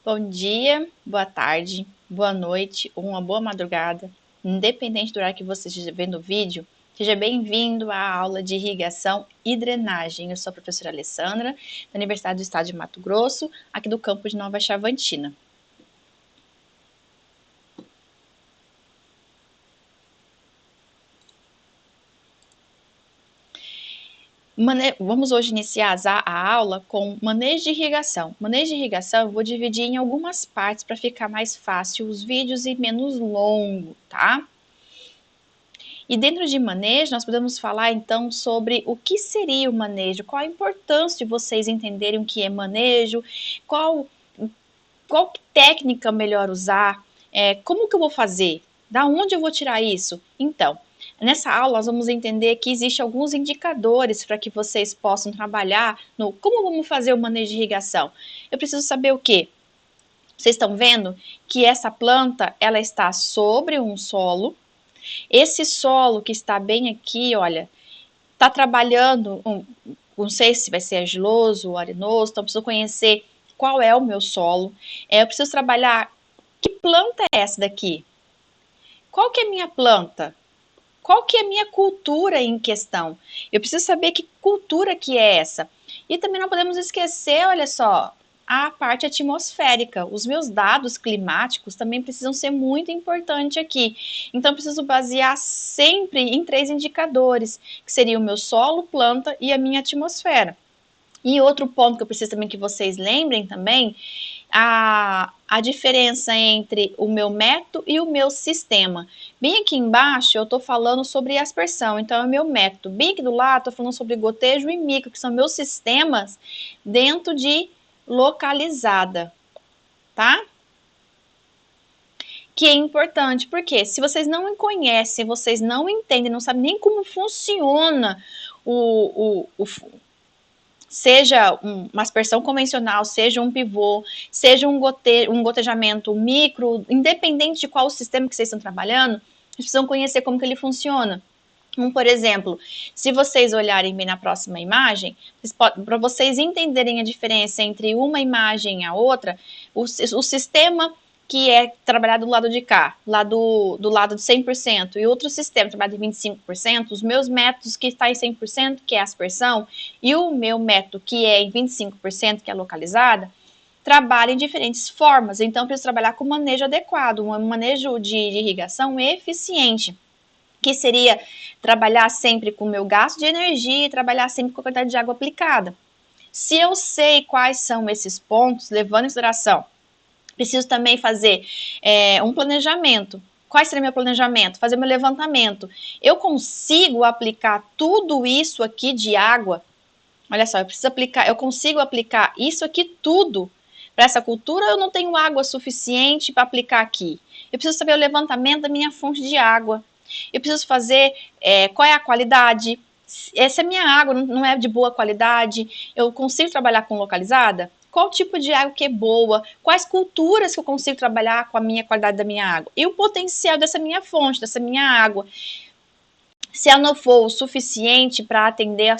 Bom dia, boa tarde, boa noite ou uma boa madrugada, independente do horário que você esteja vendo o vídeo, seja bem-vindo à aula de irrigação e drenagem. Eu sou a professora Alessandra, da Universidade do Estado de Mato Grosso, aqui do campus de Nova Chavantina. Vamos hoje iniciar a aula com manejo de irrigação. Manejo de irrigação eu vou dividir em algumas partes para ficar mais fácil os vídeos e menos longo, tá? E dentro de manejo, nós podemos falar então sobre o que seria o manejo, qual a importância de vocês entenderem o que é manejo, qual técnica melhor usar, como que eu vou fazer, da onde eu vou tirar isso. Então, nessa aula nós vamos entender que existem alguns indicadores para que vocês possam trabalhar no como vamos fazer o manejo de irrigação. Eu preciso saber o quê? Vocês estão vendo que essa planta ela está sobre um solo. Esse solo que está bem aqui, olha, está trabalhando, não sei se vai ser argiloso ou arenoso, então preciso conhecer qual é o meu solo. Eu preciso trabalhar, que planta é essa daqui? Qual que é a minha planta? Qual que é a minha cultura em questão? Eu preciso saber que cultura que é essa. E também não podemos esquecer, olha só, a parte atmosférica. Os meus dados climáticos também precisam ser muito importantes aqui. Então, eu preciso basear sempre em 3 indicadores, que seria o meu solo, planta e a minha atmosfera. E outro ponto que eu preciso também que vocês lembrem também, a diferença entre o meu método e o meu sistema. Bem aqui embaixo eu estou falando sobre aspersão, então é o meu método. Bem aqui do lado estou falando sobre gotejo e micro, que são meus sistemas dentro de localizada, tá? Que é importante, porque se vocês não conhecem, vocês não entendem, não sabem nem como funciona seja uma aspersão convencional, seja um pivô, seja um gotejamento micro, independente de qual sistema que vocês estão trabalhando, vocês precisam conhecer como que ele funciona. Por exemplo, se vocês olharem bem na próxima imagem, para vocês entenderem a diferença entre uma imagem e a outra, o sistema que é trabalhado do lado de cá, do lado de 100%, e outro sistema trabalhado de 25%, os meus métodos que está em 100%, que é a aspersão, e o meu método que é em 25%, que é localizada, trabalham em diferentes formas. Então, eu preciso trabalhar com manejo adequado, um manejo de irrigação eficiente, que seria trabalhar sempre com o meu gasto de energia e trabalhar sempre com a quantidade de água aplicada. Se eu sei quais são esses pontos, levando em consideração, preciso também fazer um planejamento. Qual seria meu planejamento? Fazer meu levantamento. Eu consigo aplicar tudo isso aqui de água? Olha só, eu consigo aplicar isso aqui tudo para essa cultura ou eu não tenho água suficiente para aplicar aqui? Eu preciso saber o levantamento da minha fonte de água. Eu preciso fazer qual é a qualidade. Essa minha água não é de boa qualidade, eu consigo trabalhar com localizada? Qual tipo de água que é boa? Quais culturas que eu consigo trabalhar com a minha qualidade da minha água? E o potencial dessa minha fonte, dessa minha água. Se ela não for o suficiente para atender a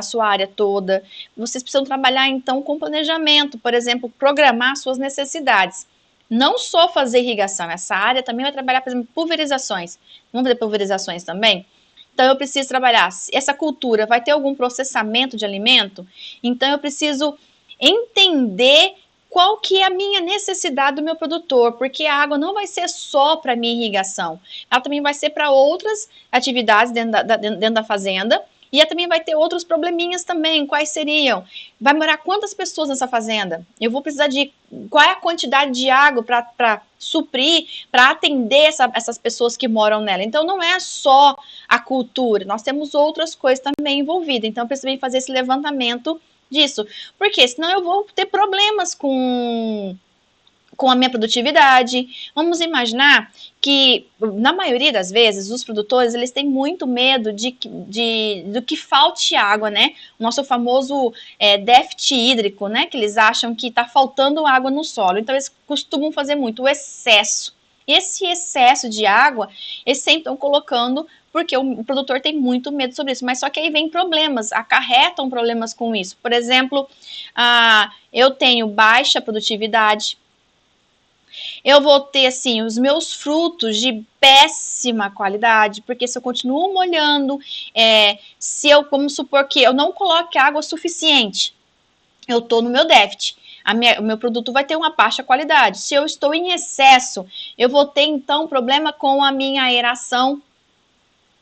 sua área toda, vocês precisam trabalhar então com planejamento, por exemplo, programar suas necessidades. Não só fazer irrigação, essa área também vai trabalhar, por exemplo, pulverizações. Vamos fazer pulverizações também? Então, eu preciso trabalhar, essa cultura vai ter algum processamento de alimento? Então, eu preciso entender qual que é a minha necessidade do meu produtor, porque a água não vai ser só para minha irrigação, ela também vai ser para outras atividades dentro da fazenda, e ela também vai ter outros probleminhas também. Quais seriam? Vai morar quantas pessoas nessa fazenda? Eu vou precisar de qual é a quantidade de água para suprir, para atender essas pessoas que moram nela. Então, não é só a cultura, nós temos outras coisas também envolvidas. Então, eu preciso fazer esse levantamento disso, porque senão eu vou ter problemas com a minha produtividade. Vamos imaginar que, na maioria das vezes, os produtores eles têm muito medo do que falte água, né? O nosso famoso déficit hídrico, né? Que eles acham que está faltando água no solo. Então, eles costumam fazer muito o excesso. Esse excesso de água, eles sempre estão colocando porque o produtor tem muito medo sobre isso, mas só que aí vem problemas, acarretam problemas com isso. Por exemplo, eu tenho baixa produtividade, eu vou ter, assim, os meus frutos de péssima qualidade, porque se eu continuo molhando, se eu, vamos supor que eu não coloque água suficiente, eu estou no meu déficit. O meu produto vai ter uma baixa qualidade. Se eu estou em excesso, eu vou ter, então, problema com a minha aeração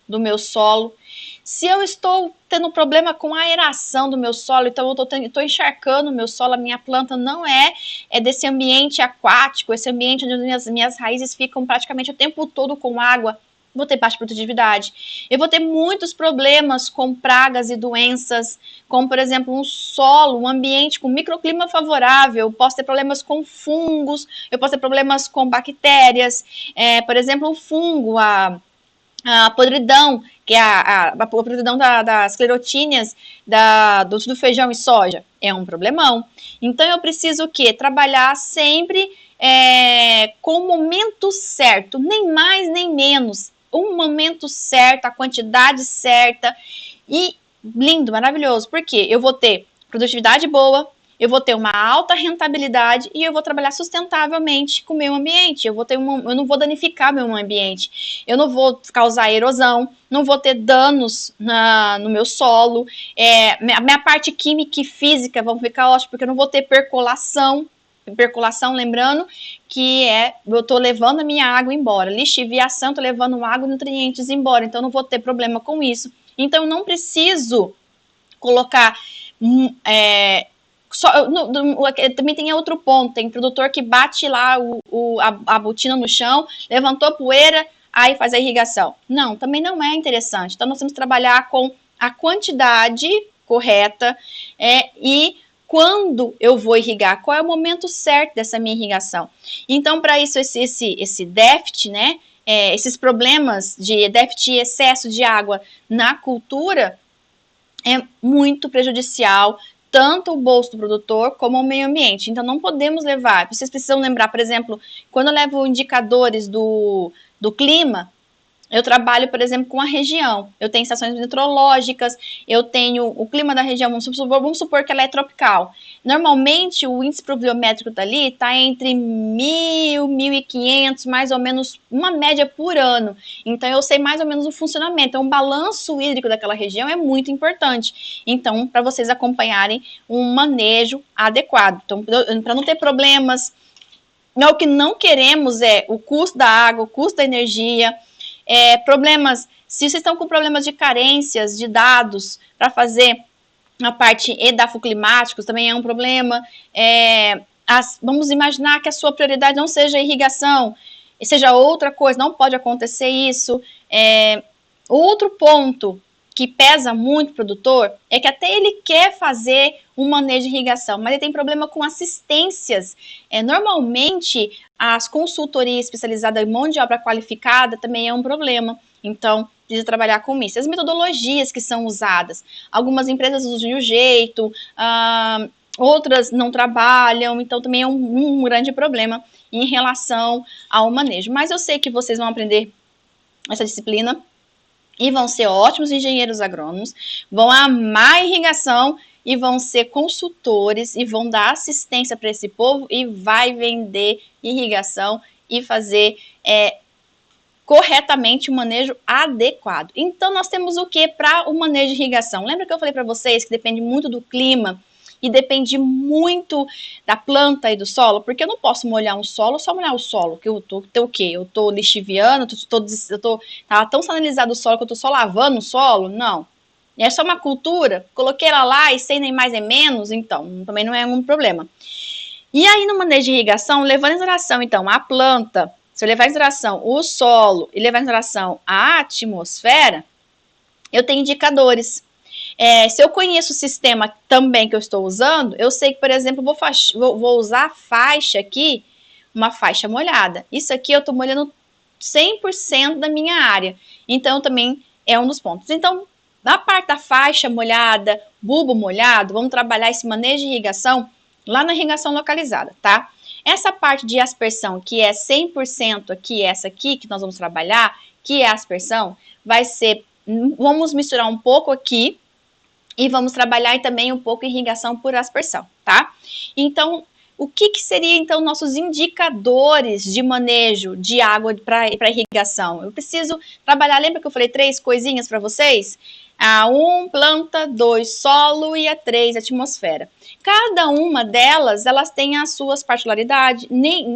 do meu solo. Se eu estou tendo problema com a aeração do meu solo, então eu estou encharcando o meu solo, a minha planta não é desse ambiente aquático, esse ambiente onde as minhas raízes ficam praticamente o tempo todo com água, vou ter baixa produtividade. Eu vou ter muitos problemas com pragas e doenças, como, por exemplo, um solo, um ambiente com microclima favorável, eu posso ter problemas com fungos, eu posso ter problemas com bactérias, por exemplo, o fungo, a podridão, que é a podridão das esclerotíneas do feijão e soja, é um problemão. Então eu preciso o quê? Trabalhar sempre com o momento certo, nem mais nem menos. Um momento certo, a quantidade certa e lindo, maravilhoso. Porque eu vou ter produtividade boa, eu vou ter uma alta rentabilidade e eu vou trabalhar sustentavelmente com o meio ambiente. Eu não vou danificar meu ambiente. Eu não vou causar erosão, não vou ter danos no meu solo. Minha parte química e física vão ficar ótimas, porque eu não vou ter percolação. Percolação, lembrando que eu estou levando a minha água embora. Lixiviação, estou levando água e nutrientes embora. Então, eu não vou ter problema com isso. Então, eu não preciso colocar também tem outro ponto, tem produtor que bate lá a botina no chão, levantou a poeira, aí faz a irrigação. Não, também não é interessante. Então, nós temos que trabalhar com a quantidade correta e quando eu vou irrigar, qual é o momento certo dessa minha irrigação. Então, para isso, esse déficit, né, esses problemas de déficit e excesso de água na cultura é muito prejudicial, tanto o bolso do produtor como o meio ambiente. Então, não podemos levar. Vocês precisam lembrar, por exemplo, quando eu levo indicadores do clima, eu trabalho, por exemplo, com a região. Eu tenho estações meteorológicas, eu tenho o clima da região, vamos supor que ela é tropical. Normalmente, o índice pluviométrico dali está entre 1.000, 1.500, mais ou menos, uma média por ano. Então, eu sei mais ou menos o funcionamento. Então, o balanço hídrico daquela região é muito importante. Então, para vocês acompanharem um manejo adequado. Então, para não ter problemas, o que não queremos é o custo da água, o custo da energia, problemas, se vocês estão com problemas de carências de dados para fazer a parte edafoclimáticos, também é um problema. Vamos imaginar que a sua prioridade não seja a irrigação, seja outra coisa, não pode acontecer isso. Outro ponto que pesa muito o produtor é que até ele quer fazer um manejo de irrigação, mas ele tem problema com assistências. Normalmente, as consultorias especializadas em mão de obra qualificada também é um problema. Então, precisa trabalhar com isso. As metodologias que são usadas. Algumas empresas usam de um jeito, outras não trabalham, então também é um grande problema em relação ao manejo. Mas eu sei que vocês vão aprender essa disciplina e vão ser ótimos engenheiros agrônomos, vão amar a irrigação e vão ser consultores e vão dar assistência para esse povo e vai vender irrigação e fazer corretamente o manejo adequado. Então, nós temos o que para o manejo de irrigação? Lembra que eu falei para vocês que depende muito do clima e depende muito da planta e do solo? Porque eu não posso molhar um solo, só molhar o solo, que eu tô o quê? Eu tô lixiviando, tá tão sanalizado o solo que eu tô só lavando o solo? Não. É só uma cultura, coloquei ela lá e sem nem mais nem menos, então, também não é um problema. E aí, no manejo de irrigação, levando em consideração, então, a planta, se eu levar em consideração o solo e levar em consideração a atmosfera, eu tenho indicadores. Se eu conheço o sistema também que eu estou usando, eu sei que, por exemplo, vou usar a faixa aqui, uma faixa molhada. Isso aqui eu estou molhando 100% da minha área. Então, também é um dos pontos. Então, na parte da faixa molhada, bulbo molhado, vamos trabalhar esse manejo de irrigação lá na irrigação localizada, tá? Essa parte de aspersão, que é 100% aqui, essa aqui que nós vamos trabalhar, que é a aspersão, vai ser, vamos misturar um pouco aqui e vamos trabalhar também um pouco irrigação por aspersão, tá? Então, O que seria, então, nossos indicadores de manejo de água para irrigação? Eu preciso trabalhar, lembra que eu falei 3 coisinhas para vocês? A 1, planta, 2, solo e a 3, atmosfera. Cada uma delas, elas têm as suas particularidades,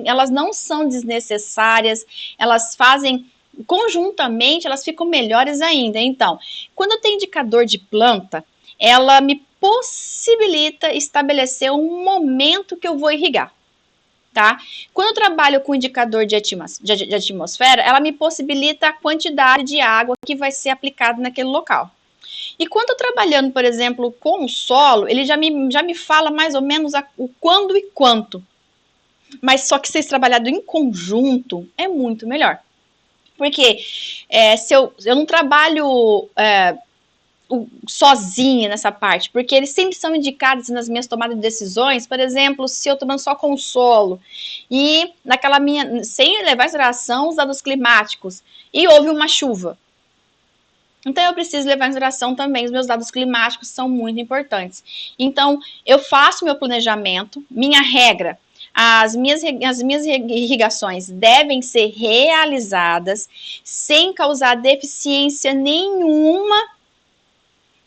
elas não são desnecessárias, elas fazem conjuntamente, elas ficam melhores ainda. Então, quando eu tenho indicador de planta, ela me possibilita estabelecer um momento que eu vou irrigar, tá? Quando eu trabalho com indicador de atmosfera, ela me possibilita a quantidade de água que vai ser aplicada naquele local. E quando eu trabalhando, por exemplo, com o solo, ele já me fala mais ou menos o quando e quanto. Mas só que vocês trabalhando em conjunto é muito melhor. Porque se eu não trabalho sozinha nessa parte, porque eles sempre são indicados nas minhas tomadas de decisões, por exemplo, se eu tomando só com o solo e naquela minha, sem levar em consideração os dados climáticos, e houve uma chuva. Então, eu preciso levar em consideração também os meus dados climáticos, são muito importantes. Então, eu faço meu planejamento, minha regra, as minhas irrigações devem ser realizadas sem causar deficiência nenhuma,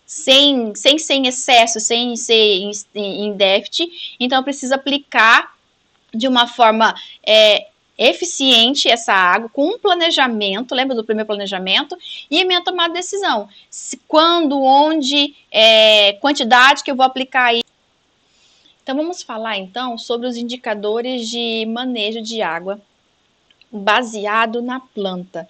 sem excesso, sem ser em déficit. Então, eu preciso aplicar de uma forma eficiente essa água, com um planejamento, lembra do primeiro planejamento, e a minha tomada de decisão. Quando, onde, quantidade que eu vou aplicar aí. Então, vamos falar, então, sobre os indicadores de manejo de água baseado na planta.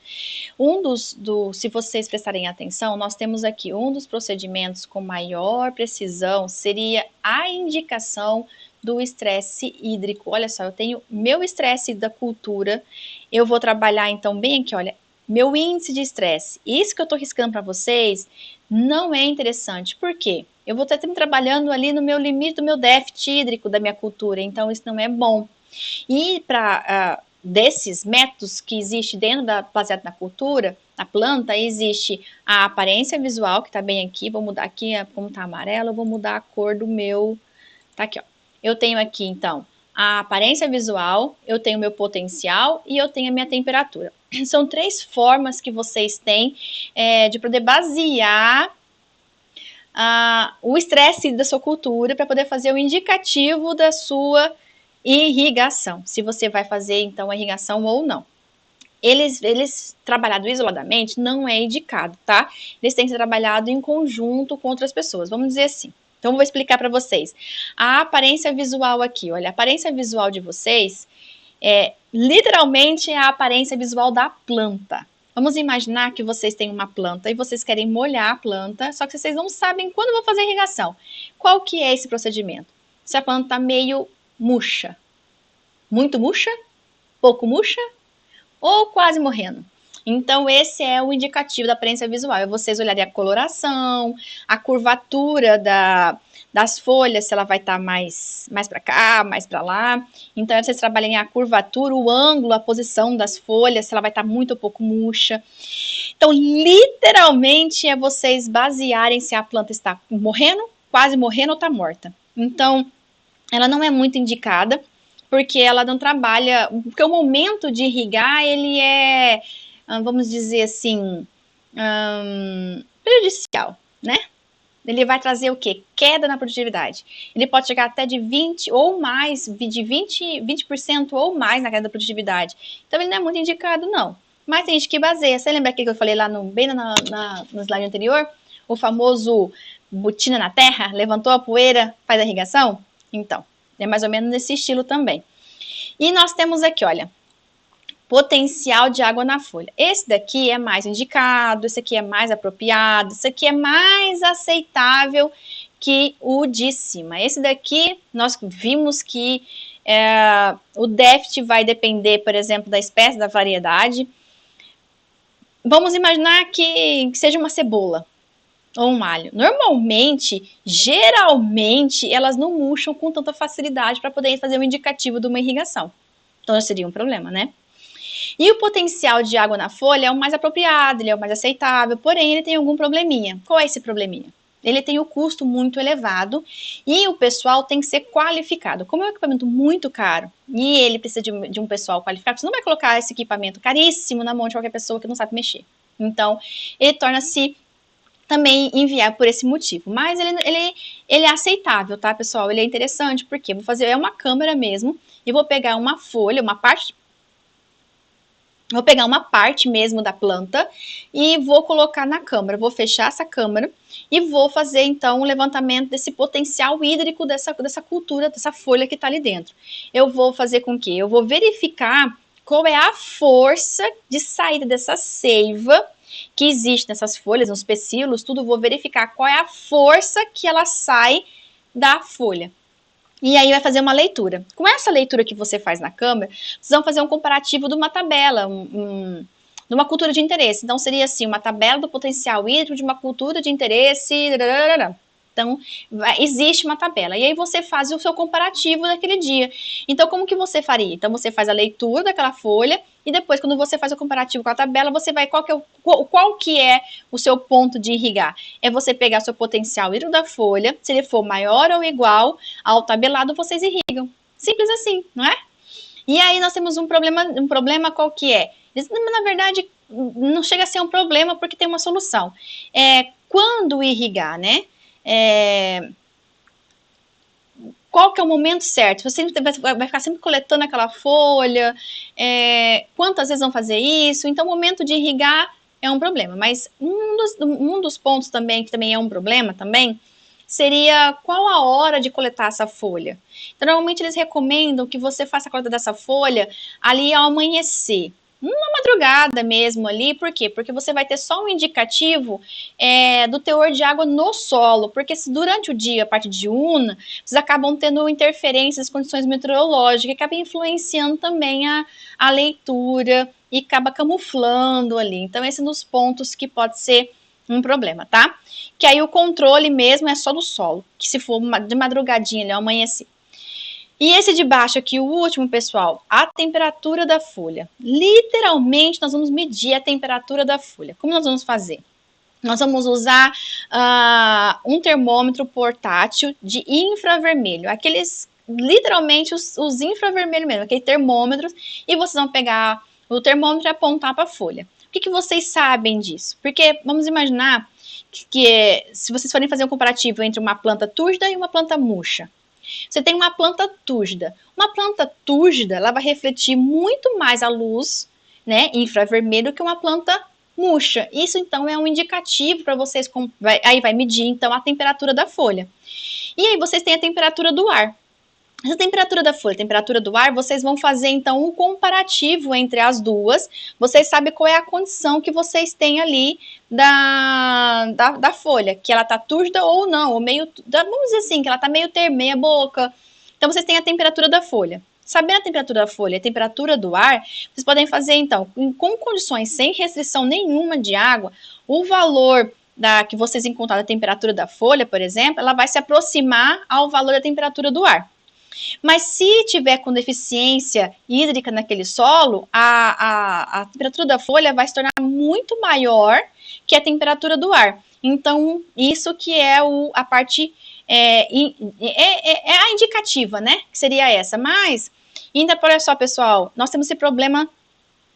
Se vocês prestarem atenção, nós temos aqui um dos procedimentos com maior precisão, seria a indicação do estresse hídrico. Olha só, eu tenho meu estresse da cultura, eu vou trabalhar então bem aqui, olha, meu índice de estresse. Isso que eu estou riscando para vocês não é interessante. Por quê? Eu vou estar trabalhando ali no meu limite do meu déficit hídrico da minha cultura, então isso não é bom. E para desses métodos que existe dentro baseado na cultura, na planta, existe a aparência visual, que está bem aqui, vou mudar aqui, como está amarelo, eu vou mudar a cor do meu, tá aqui, ó. Eu tenho aqui, então, a aparência visual, eu tenho o meu potencial e eu tenho a minha temperatura. São 3 formas que vocês têm de poder basear o estresse da sua cultura para poder fazer o indicativo da sua irrigação, se você vai fazer, então, a irrigação ou não. Eles trabalhado isoladamente não é indicado, tá? Eles têm que ser trabalhado em conjunto com outras pessoas, vamos dizer assim. Então, eu vou explicar para vocês. A aparência visual aqui, olha, a aparência visual de vocês literalmente é a aparência visual da planta. Vamos imaginar que vocês têm uma planta e vocês querem molhar a planta, só que vocês não sabem quando vão fazer a irrigação. Qual que é esse procedimento? Se a planta está meio murcha, muito murcha, pouco murcha ou quase morrendo. Então, esse é o indicativo da aparência visual. Vocês olharem a coloração, a curvatura das folhas, se ela vai estar mais para cá, mais para lá. Então, vocês trabalhem a curvatura, o ângulo, a posição das folhas, se ela vai estar muito ou pouco murcha. Então, literalmente, é vocês basearem se a planta está morrendo, quase morrendo ou está morta. Então, ela não é muito indicada, porque ela não trabalha, porque o momento de irrigar, ele é, vamos dizer assim, prejudicial, né? Ele vai trazer o quê? Queda na produtividade. Ele pode chegar até de 20% ou mais, de 20% ou mais na queda da produtividade. Então, ele não é muito indicado, não. Mas tem gente que baseia. Você lembra aquilo que eu falei lá no slide anterior? O famoso botina na terra, levantou a poeira, faz a irrigação? Então, é mais ou menos nesse estilo também. E nós temos aqui, olha, potencial de água na folha. Esse daqui é mais indicado, esse aqui é mais apropriado, esse aqui é mais aceitável que o de cima. Esse daqui, nós vimos que o déficit vai depender, por exemplo, da espécie, da variedade. Vamos imaginar que seja uma cebola ou um alho. Normalmente, geralmente, elas não murcham com tanta facilidade para poder fazer um indicativo de uma irrigação. Então, seria um problema, né? E o potencial de água na folha é o mais apropriado, ele é o mais aceitável, porém, ele tem algum probleminha. Qual é esse probleminha? ele tem o custo muito elevado e o pessoal tem que ser qualificado. Como é um equipamento muito caro e ele precisa de um pessoal qualificado, você não vai colocar esse equipamento caríssimo na mão de qualquer pessoa que não sabe mexer. Então, ele torna-se também inviável por esse motivo. Mas ele é aceitável, tá, pessoal? Ele é interessante porque vou fazer uma câmera mesmo e vou pegar uma folha, uma parte. Vou pegar uma parte mesmo da planta e vou colocar na câmara. Vou fechar essa câmara e vou fazer, então, um levantamento desse potencial hídrico dessa cultura, dessa folha que está ali dentro. Eu vou fazer com que eu vou verificar qual é a força de saída dessa seiva que existe nessas folhas, nos pecíolos, tudo. Vou verificar qual é a força que ela sai da folha. E aí vai fazer uma leitura. Com essa leitura que você faz na câmera, vocês vão fazer um comparativo de uma tabela, de uma cultura de interesse. Então seria assim, uma tabela do potencial hídrico de uma cultura de interesse. Então, existe uma tabela. E aí você faz o seu comparativo daquele dia. Então, como que você faria? Então, você faz a leitura daquela folha e depois, quando você faz o comparativo com a tabela, você vai... Qual que é o seu ponto de irrigar? É você pegar seu potencial hídrico da folha, se ele for maior ou igual ao tabelado, vocês irrigam. Simples assim, não é? E aí nós temos um problema qual que é? Na verdade, não chega a ser um problema porque tem uma solução. Quando irrigar, né? Qual que é o momento certo? Você vai ficar sempre coletando aquela folha, quantas vezes vão fazer isso? Então, o momento de irrigar é um problema. Mas um dos pontos também, que também é um problema também, seria qual a hora de coletar essa folha. Então, normalmente eles recomendam que você faça a coleta dessa folha ali ao amanhecer. Uma madrugada mesmo ali, por quê? Porque você vai ter só um indicativo do teor de água no solo, porque se durante o dia, a parte diurna, vocês acabam tendo interferências das condições meteorológicas, que acaba influenciando também a leitura e acaba camuflando ali. Então, esse é um dos pontos que pode ser um problema, tá? Que aí o controle mesmo é só do solo, que se for de madrugadinha ali, ao amanhecer. E esse de baixo aqui, o último, pessoal, a temperatura da folha. Literalmente, nós vamos medir a temperatura da folha. Como nós vamos fazer? Nós vamos usar um termômetro portátil de infravermelho. Aqueles, literalmente, os infravermelhos mesmo, aqueles termômetros. E vocês vão pegar o termômetro e apontar para a folha. O que vocês sabem disso? Porque vamos imaginar que se vocês forem fazer um comparativo entre uma planta túrgida e uma planta murcha. Você tem uma planta túrgida. Uma planta túrgida, ela vai refletir muito mais a luz, né, infravermelho, que uma planta murcha. Isso, então, é um indicativo para vocês. Aí vai medir, então, a temperatura da folha. E aí vocês têm a temperatura do ar. Essa temperatura da folha, a temperatura do ar, vocês vão fazer, então, um comparativo entre as duas. Vocês sabem qual é a condição que vocês têm ali da folha, que ela tá túrgida ou não, ou meio, vamos dizer assim, que ela tá meio termo, meia boca. Então, vocês têm a temperatura da folha. Sabendo a temperatura da folha e a temperatura do ar, vocês podem fazer, então, com condições sem restrição nenhuma de água, o valor que vocês encontraram da temperatura da folha, por exemplo, ela vai se aproximar ao valor da temperatura do ar. Mas se tiver com deficiência hídrica naquele solo, a temperatura da folha vai se tornar muito maior que a temperatura do ar. Então, isso que é a parte a indicativa, né? Que seria essa. Mas, ainda olha só, pessoal, nós temos esse problema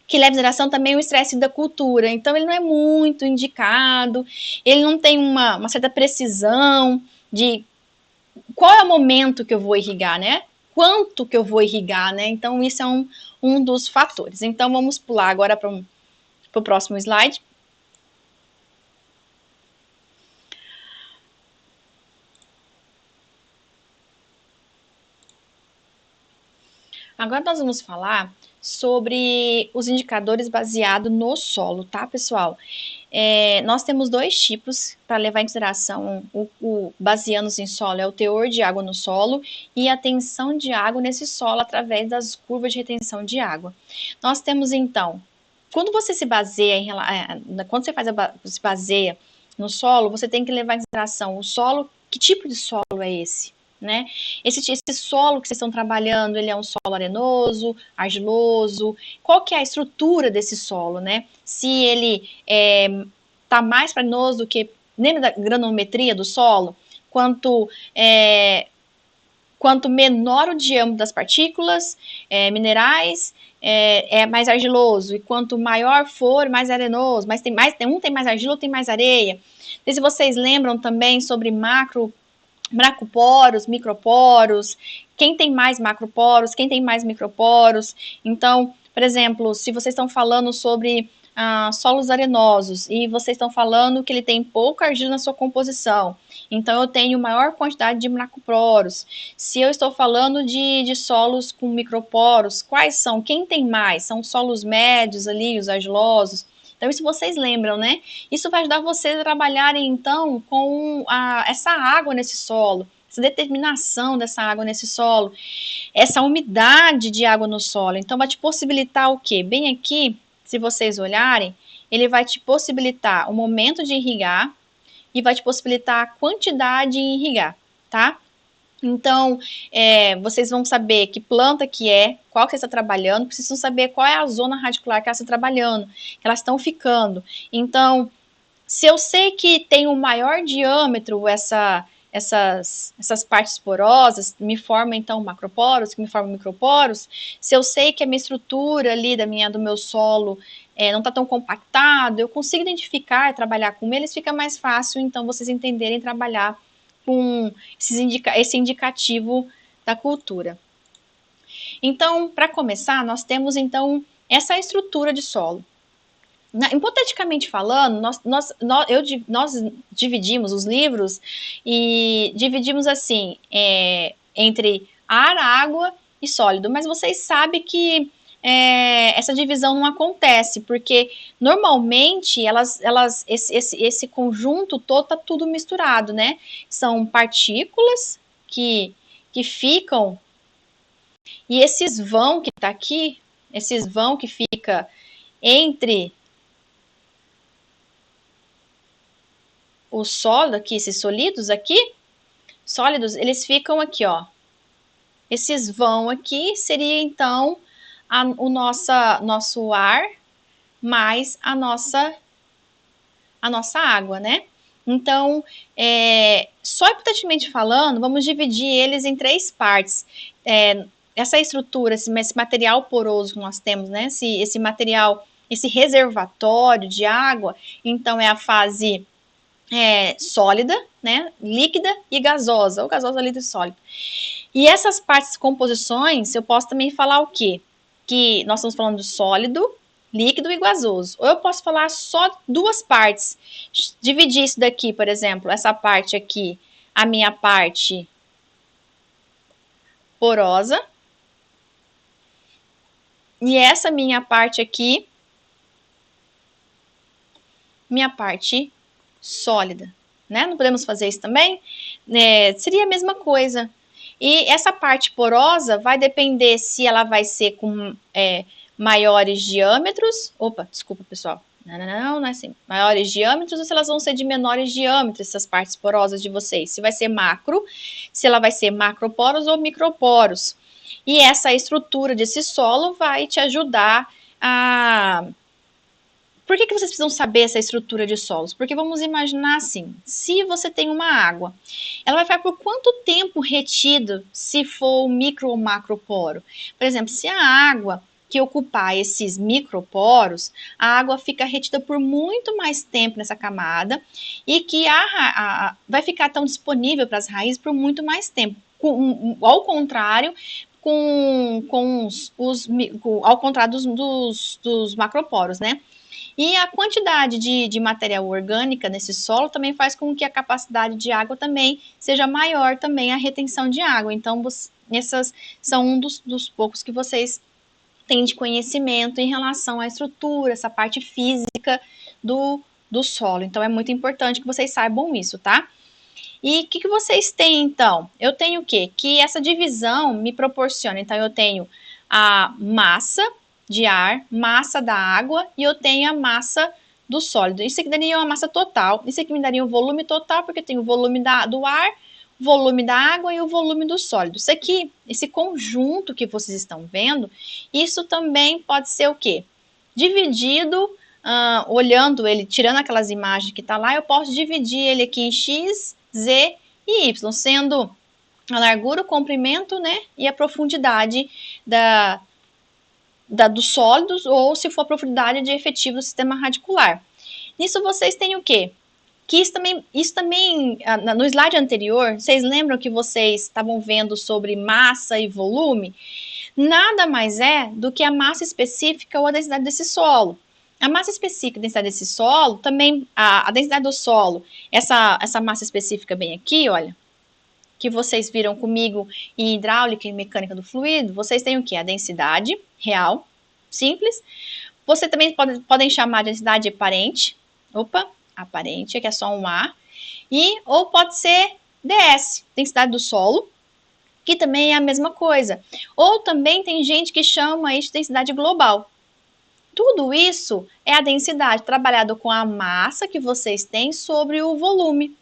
que leva em consideração também o estresse da cultura. Então, ele não é muito indicado, ele não tem uma certa precisão de qual é o momento que eu vou irrigar, né? Quanto que eu vou irrigar, né? Então, isso é um dos fatores. Então, vamos pular agora para o próximo slide. Agora nós vamos falar sobre os indicadores baseados no solo, tá, pessoal? Nós temos dois tipos para levar em consideração baseando-se em solo, é o teor de água no solo e a tensão de água nesse solo através das curvas de retenção de água. Nós temos, então, quando você se baseia se baseia no solo, você tem que levar em consideração o solo, que tipo de solo é esse? Né? Esse solo que vocês estão trabalhando, ele é um solo arenoso, argiloso? Qual que é a estrutura desse solo, né? Se ele tá mais arenoso do que lembra da granometria do solo? Quanto menor o diâmetro das partículas minerais, é mais argiloso, e quanto maior for, mais arenoso, mas tem mais argila ou tem mais areia. E se vocês lembram também sobre macroporos, microporos, quem tem mais macroporos, quem tem mais microporos. Então, por exemplo, se vocês estão falando sobre solos arenosos e vocês estão falando que ele tem pouca argila na sua composição, então eu tenho maior quantidade de macroporos. Se eu estou falando de solos com microporos, quais são? Quem tem mais? São solos médios ali, os argilosos. Então, isso vocês lembram, né? Isso vai ajudar vocês a trabalharem, então, com essa água nesse solo, essa determinação dessa água nesse solo, essa umidade de água no solo. Então, vai te possibilitar o quê? Bem aqui, se vocês olharem, ele vai te possibilitar o momento de irrigar e vai te possibilitar a quantidade em irrigar, tá? Então, vocês vão saber que planta que qual que você está trabalhando, precisam saber qual é a zona radicular que elas estão trabalhando, que elas estão ficando. Então, se eu sei que tem um maior diâmetro essas partes porosas, me formam então macroporos, que me formam microporos, se eu sei que a minha estrutura ali do meu solo não está tão compactado, eu consigo identificar e trabalhar com eles, fica mais fácil, então, vocês entenderem trabalhar com esse indicativo da cultura. Então, para começar, nós temos, então, essa estrutura de solo. Hipoteticamente falando, nós dividimos os livros e dividimos assim, entre ar, água e sólido, mas vocês sabem que essa divisão não acontece, porque normalmente esse conjunto todo está tudo misturado, né? São partículas que ficam, e esses vão que está aqui, esses vão que fica entre o sólido aqui, esses sólidos aqui, eles ficam aqui, ó. Esses vão aqui seria então o nosso ar mais a nossa água, né? Então, só hipoteticamente falando, vamos dividir eles em 3 partes. Essa estrutura, esse material poroso que nós temos, né? Esse material, esse reservatório de água, então é a fase sólida, né? Líquida e gasosa, ou gasosa, líquida e sólida. E essas partes, composições, eu posso também falar o quê? Que nós estamos falando de sólido, líquido e gasoso. Ou eu posso falar só 2 partes. Dividir isso daqui, por exemplo, essa parte aqui, a minha parte porosa. E essa minha parte aqui, minha parte sólida, né? Não podemos fazer isso também? Seria a mesma coisa. E essa parte porosa vai depender se ela vai ser com maiores diâmetros. Opa, desculpa, pessoal. Não é assim. Maiores diâmetros ou se elas vão ser de menores diâmetros, essas partes porosas de vocês. Se vai ser macro, se ela vai ser macroporos ou microporos. E essa estrutura desse solo vai te ajudar a... Por que vocês precisam saber essa estrutura de solos? Porque vamos imaginar assim, se você tem uma água, ela vai ficar por quanto tempo retida se for micro ou macroporo? Por exemplo, se a água que ocupar esses microporos, a água fica retida por muito mais tempo nessa camada e que vai ficar tão disponível para as raízes por muito mais tempo. Ao contrário, ao contrário dos macroporos, né? E a quantidade de matéria orgânica nesse solo também faz com que a capacidade de água também seja maior, também a retenção de água. Então, essas são um dos poucos que vocês têm de conhecimento em relação à estrutura, essa parte física do solo. Então, é muito importante que vocês saibam isso, tá? E o que vocês têm, então? Eu tenho o quê? Que essa divisão me proporciona. Então, eu tenho a massa de ar, massa da água e eu tenho a massa do sólido. Isso aqui daria uma massa total. Isso aqui me daria um volume total, porque eu tenho o volume do ar, o volume da água e o volume do sólido. Isso aqui, esse conjunto que vocês estão vendo, isso também pode ser o quê? Dividido olhando ele, tirando aquelas imagens que está lá, eu posso dividir ele aqui em X, Z e Y, sendo a largura, o comprimento, né, e a profundidade dos sólidos, ou se for a profundidade de efetivo do sistema radicular. Nisso vocês têm o quê? Que isso também, no slide anterior, vocês lembram que vocês estavam vendo sobre massa e volume? Nada mais é do que a massa específica ou a densidade desse solo. A massa específica e a densidade desse solo, também a densidade do solo, essa massa específica bem aqui, olha, que vocês viram comigo em hidráulica e mecânica do fluido, vocês têm o quê? A densidade real, simples. Você também podem chamar de densidade aparente. Aparente, que é só um A. Ou pode ser DS, densidade do solo, que também é a mesma coisa. Ou também tem gente que chama isso de densidade global. Tudo isso é a densidade trabalhado com a massa que vocês têm sobre o volume,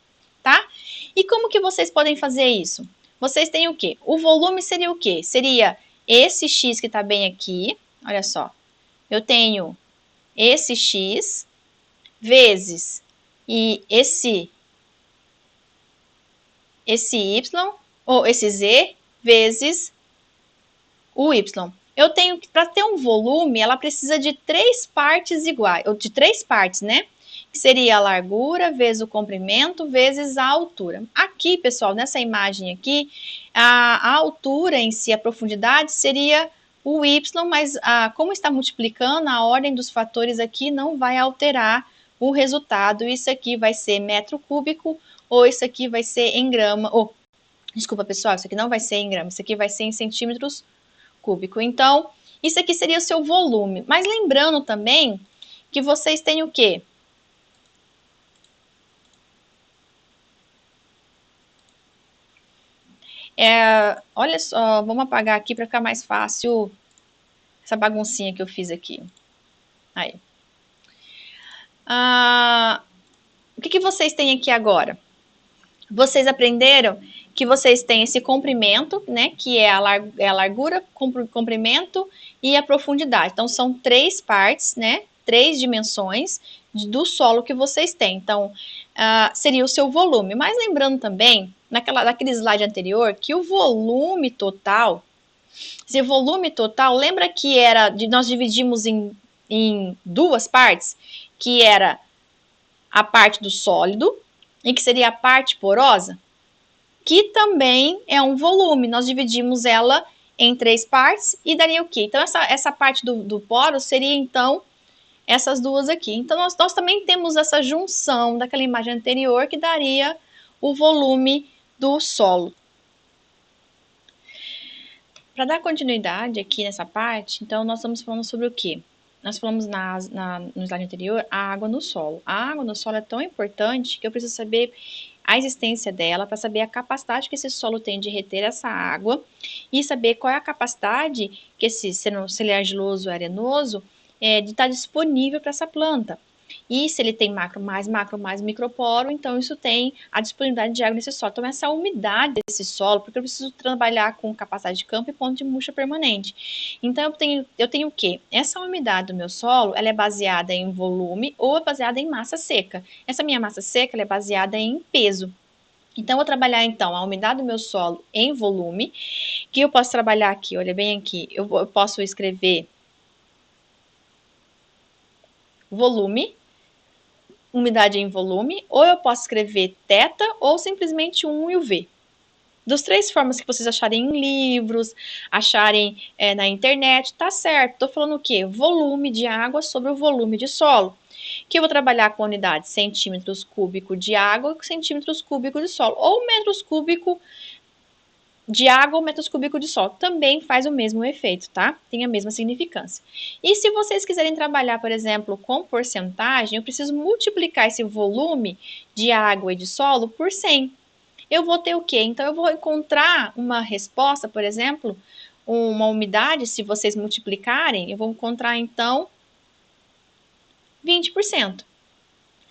tá? E como que vocês podem fazer isso? Vocês têm o quê? O volume seria o quê? Seria esse X que está bem aqui, olha só. Eu tenho esse X vezes e esse Y, ou esse Z, vezes o Y. Eu tenho que, para ter um volume, ela precisa de 3 partes iguais, ou de 3 partes, né? Que seria a largura vezes o comprimento vezes a altura. Aqui, pessoal, nessa imagem aqui, a altura em si, a profundidade, seria o Y, mas como está multiplicando, a ordem dos fatores aqui não vai alterar o resultado. Isso aqui vai ser metro cúbico, ou isso aqui vai ser em grama, desculpa, pessoal, isso aqui não vai ser em grama, isso aqui vai ser em centímetros cúbicos. Então, isso aqui seria o seu volume. Mas lembrando também que vocês têm o quê? Olha só, vamos apagar aqui para ficar mais fácil essa baguncinha que eu fiz aqui. Aí. O que vocês têm aqui agora? Vocês aprenderam que vocês têm esse comprimento, né, que é a largura, comprimento e a profundidade. Então, são 3 partes, né, 3 dimensões do solo que vocês têm. Então, seria o seu volume. Mas lembrando também, naquele slide anterior, que o volume total, esse volume total, lembra que nós dividimos em 2 partes, que era a parte do sólido, e que seria a parte porosa, que também é um volume. Nós dividimos ela em 3 partes e daria o quê? Então, essa parte do poro seria, então, essas duas aqui. Então, nós também temos essa junção daquela imagem anterior que daria o volume do solo. Para dar continuidade aqui nessa parte, então, nós estamos falando sobre o quê? Nós falamos no slide anterior, a água no solo. A água no solo é tão importante que eu preciso saber a existência dela para saber a capacidade que esse solo tem de reter essa água e saber qual é a capacidade que se ele é argiloso ou arenoso, de estar disponível para essa planta. E se ele tem macro mais microporo, então isso tem a disponibilidade de água nesse solo. Então, essa umidade desse solo, porque eu preciso trabalhar com capacidade de campo e ponto de murcha permanente. Então, eu tenho o quê? Essa umidade do meu solo, ela é baseada em volume ou é baseada em massa seca. Essa minha massa seca, ela é baseada em peso. Então, eu vou trabalhar, então, a umidade do meu solo em volume, que eu posso trabalhar aqui, olha bem aqui, eu posso escrever volume, umidade em volume, ou eu posso escrever θ ou simplesmente 1 e o V. Das 3 formas que vocês acharem em livros, acharem na internet, tá certo. Tô falando o quê? Volume de água sobre o volume de solo. Que eu vou trabalhar com a unidade centímetros cúbicos de água e centímetros cúbicos de solo. Ou metros cúbicos de água ou metros cúbicos de solo. Também faz o mesmo efeito, tá? Tem a mesma significância. E se vocês quiserem trabalhar, por exemplo, com porcentagem, eu preciso multiplicar esse volume de água e de solo por 100. Eu vou ter o quê? Então, eu vou encontrar uma resposta, por exemplo, uma umidade, se vocês multiplicarem, eu vou encontrar, então, 20%.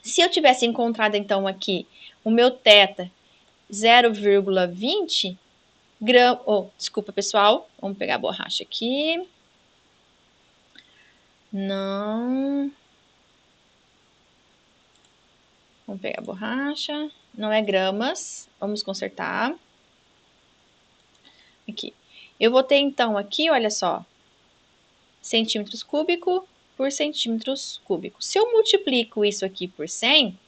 Se eu tivesse encontrado, então, aqui o meu θ 0,20 gramas... desculpa, pessoal. Vamos pegar a borracha aqui. Não... Vamos pegar a borracha. Não é gramas. Vamos consertar. Aqui. Eu vou ter, então, aqui, olha só, centímetros cúbicos por centímetros cúbicos. Se eu multiplico isso aqui por 100,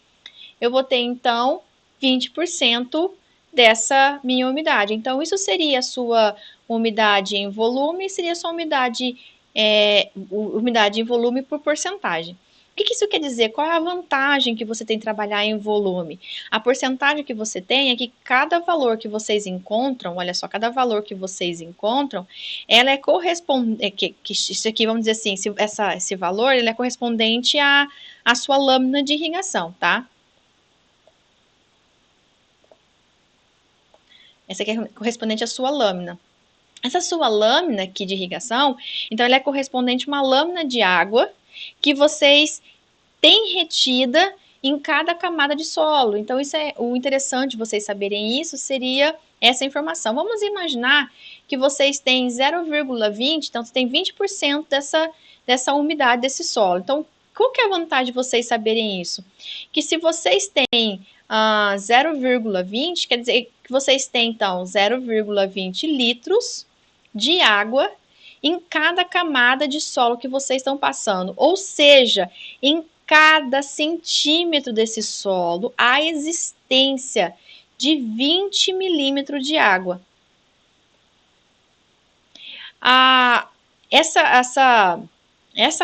eu vou ter, então, 20% dessa minha umidade. Então, isso seria a sua umidade em volume, seria a sua umidade em volume por porcentagem. O que isso quer dizer? Qual é a vantagem que você tem de trabalhar em volume? A porcentagem que você tem é que cada valor que vocês encontram, olha só, cada valor que vocês encontram, ela é correspondente, isso aqui, vamos dizer assim, esse valor, ele é correspondente à sua lâmina de irrigação, tá? Essa aqui é correspondente à sua lâmina. Essa sua lâmina aqui de irrigação, então ela é correspondente a uma lâmina de água que vocês têm retida em cada camada de solo. Então, isso é o interessante de vocês saberem isso, seria essa informação. Vamos imaginar que vocês têm 0,20, então você tem 20% dessa umidade desse solo. Então, qual que é a vantagem de vocês saberem isso? Que se vocês têm 0,20, quer dizer que vocês têm, então, 0,20 litros de água em cada camada de solo que vocês estão passando. Ou seja, em cada centímetro desse solo, há existência de 20 milímetros de água. Essa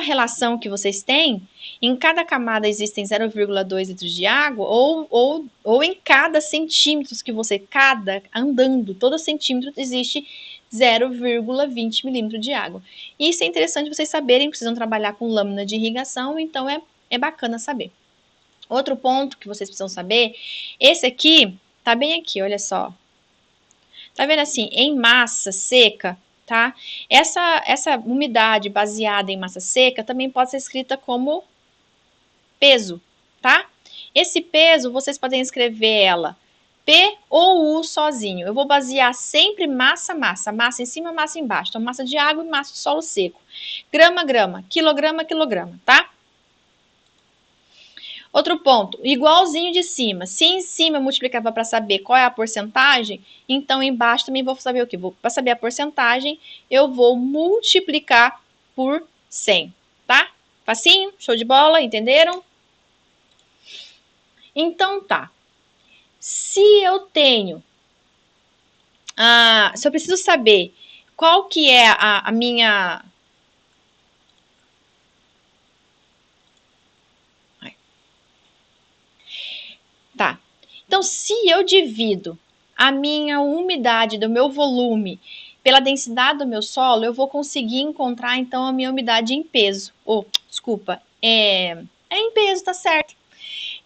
relação que vocês têm, em cada camada existem 0,2 litros de água, ou em cada centímetro que você, andando, todo centímetro existe 0,20 milímetros de água. Isso é interessante vocês saberem, precisam trabalhar com lâmina de irrigação, então é bacana saber. Outro ponto que vocês precisam saber, esse aqui, tá bem aqui, olha só. Tá vendo assim, em massa seca, tá? Essa umidade baseada em massa seca também pode ser escrita como peso, tá? Esse peso, vocês podem escrever ela P ou U sozinho. Eu vou basear sempre massa em cima, massa embaixo. Então, massa de água e massa de solo seco. Grama, grama, quilograma, quilograma, tá? Outro ponto, igualzinho de cima. Se em cima eu multiplicava para saber qual é a porcentagem, então embaixo também vou saber o que? Para saber a porcentagem, eu vou multiplicar por 100, tá? Facinho? Show de bola? Entenderam? Então tá. Se eu tenho... se eu preciso saber qual que é a minha... Tá. Então, se eu divido a minha umidade do meu volume pela densidade do meu solo, eu vou conseguir encontrar, então, a minha umidade em peso. Desculpa, é em peso, tá certo.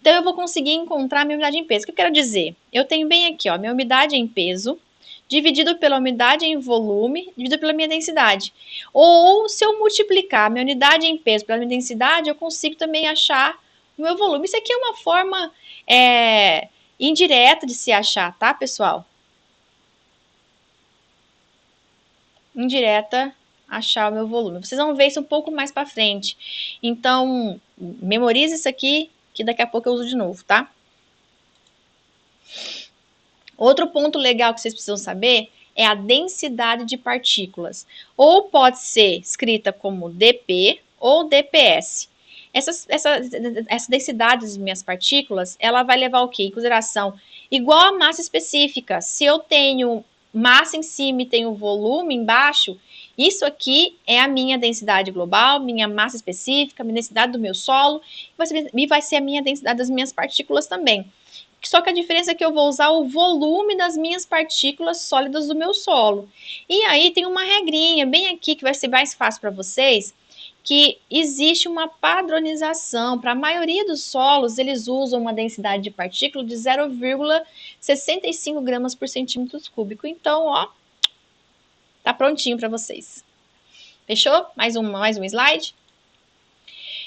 Então, eu vou conseguir encontrar a minha umidade em peso. O que eu quero dizer? Eu tenho bem aqui, ó, minha umidade em peso, dividido pela umidade em volume, dividido pela minha densidade. Ou, se eu multiplicar a minha unidade em peso pela minha densidade, eu consigo também achar o meu volume. Isso aqui é uma forma indireta de se achar, tá, pessoal? Indireta, achar o meu volume. Vocês vão ver isso um pouco mais para frente. Então, memorize isso aqui, que daqui a pouco eu uso de novo, tá? Outro ponto legal que vocês precisam saber é a densidade de partículas. Ou pode ser escrita como dP ou dps. Essa densidade das minhas partículas, ela vai levar o quê? Em consideração igual a massa específica. Se eu tenho massa em cima e tenho volume embaixo, isso aqui é a minha densidade global, minha massa específica, minha densidade do meu solo, e vai ser a minha densidade das minhas partículas também. Só que a diferença é que eu vou usar o volume das minhas partículas sólidas do meu solo. E aí tem uma regrinha bem aqui que vai ser mais fácil para vocês, que existe uma padronização. Para a maioria dos solos, eles usam uma densidade de partícula de 0,65 gramas por centímetro cúbico. Então, ó, tá prontinho para vocês. Fechou? Mais um slide.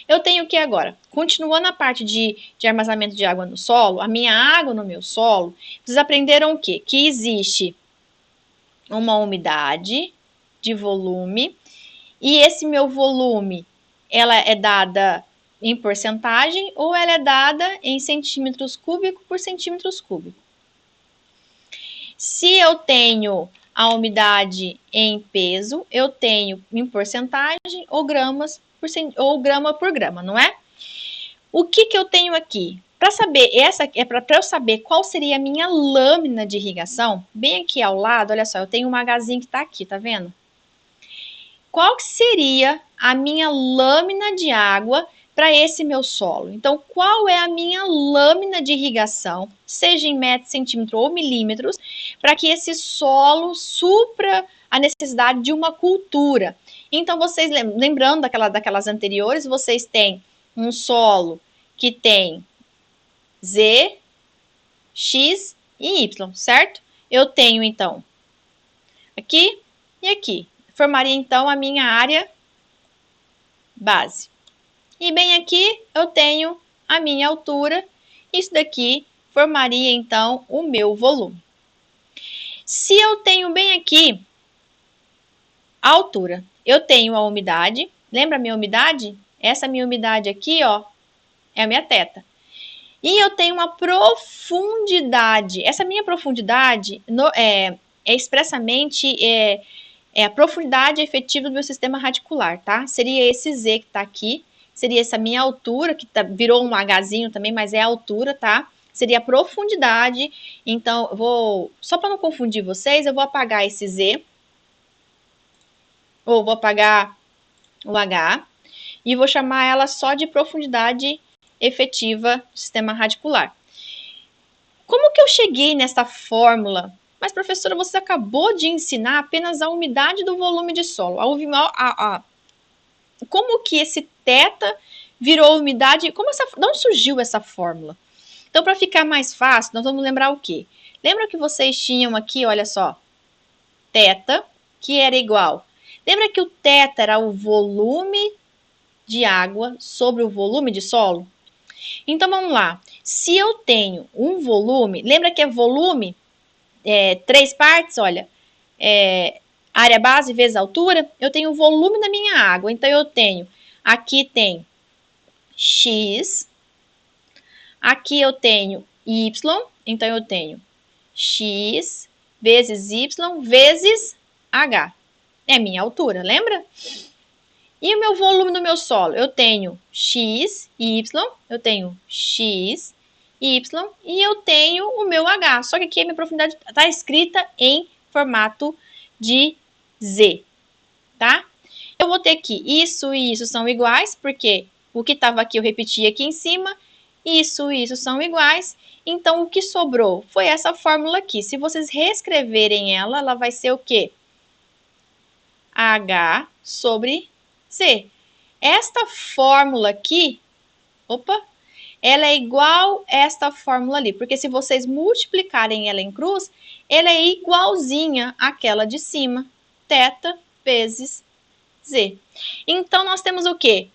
Eu tenho o que agora? Continuando a parte de armazenamento de água no solo, a minha água no meu solo, vocês aprenderam o quê? Que existe uma umidade de volume, e esse meu volume, ela é dada em porcentagem ou ela é dada em centímetros cúbicos por centímetros cúbicos. Se eu tenho a umidade em peso, eu tenho em porcentagem ou gramas ou grama por grama, não é? O que eu tenho aqui? Para saber, essa é para eu saber qual seria a minha lâmina de irrigação, bem aqui ao lado, olha só, eu tenho um magazinho que está aqui, tá vendo? Qual que seria a minha lâmina de água para esse meu solo? Então, qual é a minha lâmina de irrigação, seja em metros, centímetros ou milímetros, para que esse solo supra a necessidade de uma cultura? Então, vocês, lembrando daquelas anteriores, vocês têm um solo que tem Z, X e Y, certo? Eu tenho, então, aqui e aqui. Formaria, então, a minha área base. E bem aqui eu tenho a minha altura. Isso daqui formaria, então, o meu volume. Se eu tenho bem aqui a altura, eu tenho a umidade. Lembra a minha umidade? Essa minha umidade aqui, ó, é a minha θ. E eu tenho uma profundidade. Essa minha profundidade é expressamente a profundidade efetiva do meu sistema radicular, tá? Seria esse Z que tá aqui. Seria essa minha altura, que virou um Hzinho também, mas é a altura, tá? Seria a profundidade. Então, só para não confundir vocês, eu vou apagar esse Z. Ou vou apagar o H. E vou chamar ela só de profundidade efetiva do sistema radicular. Como que eu cheguei nessa fórmula? Mas, professora, você acabou de ensinar apenas a umidade do volume de solo. Como que esse θ virou umidade? De onde surgiu essa fórmula? Então, para ficar mais fácil, nós vamos lembrar o quê? Lembra que vocês tinham aqui, olha só, θ, que era igual. Lembra que o θ era o volume de água sobre o volume de solo? Então, vamos lá. Se eu tenho um volume, lembra que é volume? 3 partes, olha. Área base vezes altura. Eu tenho o volume da minha água. Então, eu tenho, aqui tem X. Aqui eu tenho Y. Então, eu tenho X vezes Y vezes H. É minha altura, lembra? E o meu volume do meu solo? Eu tenho X, Y, eu tenho X, Y e eu tenho o meu H. Só que aqui a minha profundidade está escrita em formato de Z, tá? Eu vou ter aqui isso e isso são iguais, porque o que estava aqui eu repeti aqui em cima. Isso e isso são iguais. Então, o que sobrou foi essa fórmula aqui. Se vocês reescreverem ela, ela vai ser o quê? H sobre Z. Esta fórmula aqui, ela é igual a esta fórmula ali, porque se vocês multiplicarem ela em cruz, ela é igualzinha àquela de cima, θ vezes Z. Então, nós temos o quê?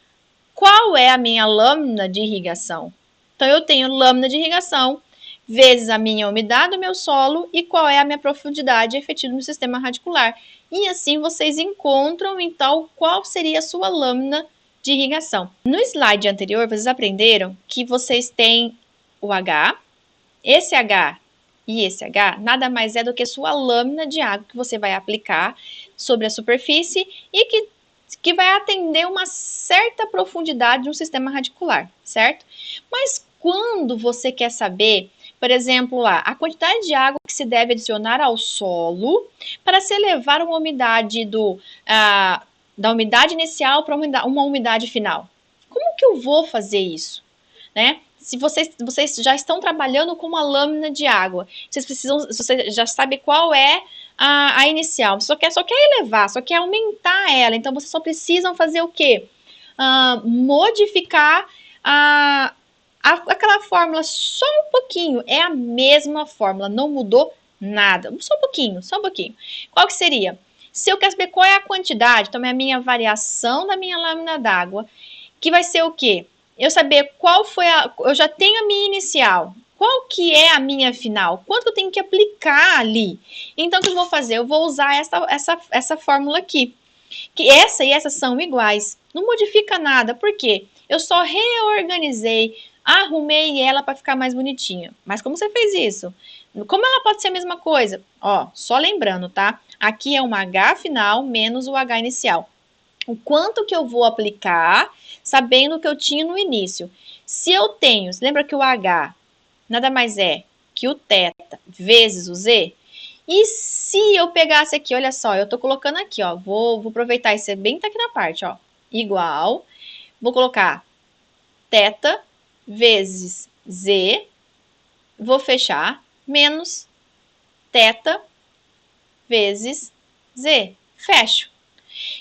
Qual é a minha lâmina de irrigação? Então, eu tenho lâmina de irrigação vezes a minha umidade do meu solo e qual é a minha profundidade efetiva no sistema radicular. E assim vocês encontram, então, qual seria a sua lâmina de irrigação. No slide anterior, vocês aprenderam que vocês têm o H, esse H e esse H nada mais é do que sua lâmina de água que você vai aplicar sobre a superfície e que vai atender uma certa profundidade no sistema radicular, certo? Mas quando você quer saber, por exemplo, lá, a quantidade de água que se deve adicionar ao solo para se elevar uma umidade da umidade inicial para uma umidade final. Como que eu vou fazer isso? Né? Se vocês já estão trabalhando com uma lâmina de água, você já sabe qual é a inicial, você só quer elevar, só quer aumentar ela, então vocês só precisam fazer o quê? Modificar aquela fórmula só um pouquinho, é a mesma fórmula, não mudou nada, só um pouquinho. Qual que seria? Se eu quero saber qual é a quantidade, então é a minha variação da minha lâmina d'água, que vai ser o quê? Eu saber qual foi eu já tenho a minha inicial, qual que é a minha final, quanto eu tenho que aplicar ali. Então, o que eu vou fazer? Eu vou usar essa fórmula aqui, que essa e essa são iguais, não modifica nada, por quê? Eu só reorganizei, arrumei ela para ficar mais bonitinha. Mas como você fez isso? Como ela pode ser a mesma coisa? Ó, só lembrando, tá? Aqui é um H final menos o H inicial. O quanto que eu vou aplicar, sabendo o que eu tinha no início. Se eu tenho, você lembra que o H nada mais é que o θ vezes o Z? E se eu pegasse aqui, olha só, eu tô colocando aqui, ó, vou aproveitar isso bem tá aqui na parte, ó, igual, vou colocar θ vezes Z, vou fechar, menos θ vezes Z, fecho.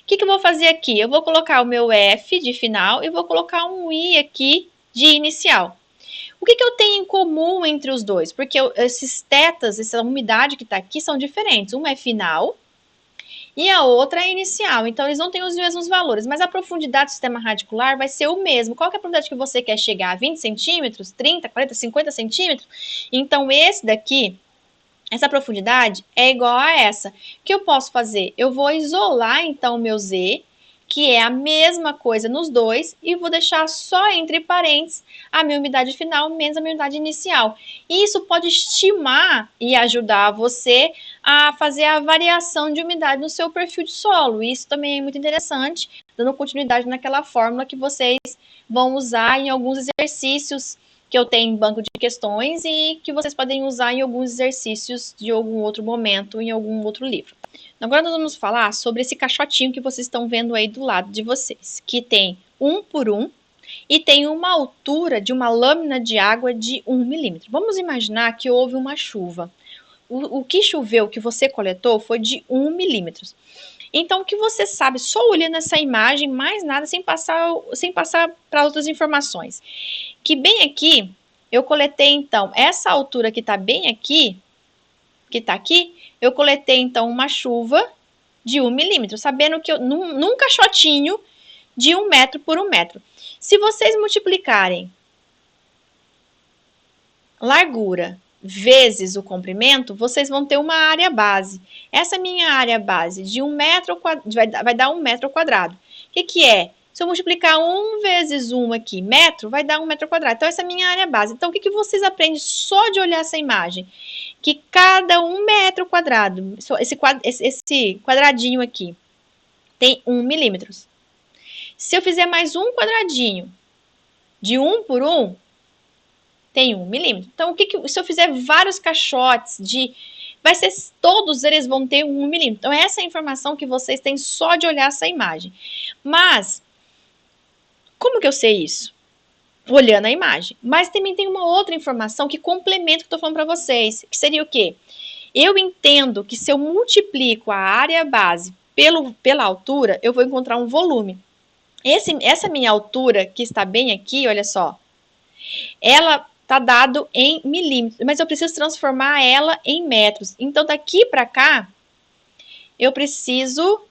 O que eu vou fazer aqui? Eu vou colocar o meu F de final e vou colocar um I aqui de inicial. O que eu tenho em comum entre os dois? Porque esses tetas, essa umidade que está aqui, são diferentes. Uma é final e a outra é inicial. Então, eles não têm os mesmos valores, mas a profundidade do sistema radicular vai ser o mesmo. Qual que é a profundidade que você quer chegar? 20 centímetros? 30, 40, 50 centímetros? Então, esse daqui, essa profundidade é igual a essa. O que eu posso fazer? Eu vou isolar, então, o meu Z, que é a mesma coisa nos dois, e vou deixar só entre parênteses a minha umidade final menos a minha umidade inicial. E isso pode estimar e ajudar você a fazer a variação de umidade no seu perfil de solo. Isso também é muito interessante, dando continuidade naquela fórmula que vocês vão usar em alguns exercícios que eu tenho em banco de questões e que vocês podem usar em alguns exercícios de algum outro momento, em algum outro livro. Agora nós vamos falar sobre esse caixotinho que vocês estão vendo aí do lado de vocês, que tem 1 por 1 e tem uma altura de uma lâmina de água de 1 milímetro. Vamos imaginar que houve uma chuva. O que choveu, que você coletou, foi de 1 milímetro. Então, o que você sabe, só olhando essa imagem, mais nada, sem passar para outras informações. Que bem aqui, eu coletei, então, essa altura que está bem aqui, que está aqui, eu coletei, então, uma chuva de 1 milímetro, sabendo que num caixotinho de 1 metro por 1 metro. Se vocês multiplicarem largura vezes o comprimento, vocês vão ter uma área base. Essa minha área base de 1 metro vai dar 1 metro quadrado. O que é? Se eu multiplicar 1 vezes 1 aqui, metro, vai dar 1 metro quadrado. Então, essa é a minha área base. Então, o que vocês aprendem só de olhar essa imagem? Que cada 1 metro quadrado, esse quadradinho aqui, tem 1 milímetro. Se eu fizer mais um quadradinho de 1 por 1, tem 1 milímetro. Então, se eu fizer vários caixotes todos eles vão ter 1 milímetro. Então, essa é a informação que vocês têm só de olhar essa imagem. Mas, como que eu sei isso? Olhando a imagem. Mas também tem uma outra informação que complementa o que eu estou falando para vocês, que seria o quê? Eu entendo que se eu multiplico a área base pela altura, eu vou encontrar um volume. Essa minha altura, que está bem aqui, olha só, ela está dado em milímetros, mas eu preciso transformar ela em metros. Então, daqui para cá, eu preciso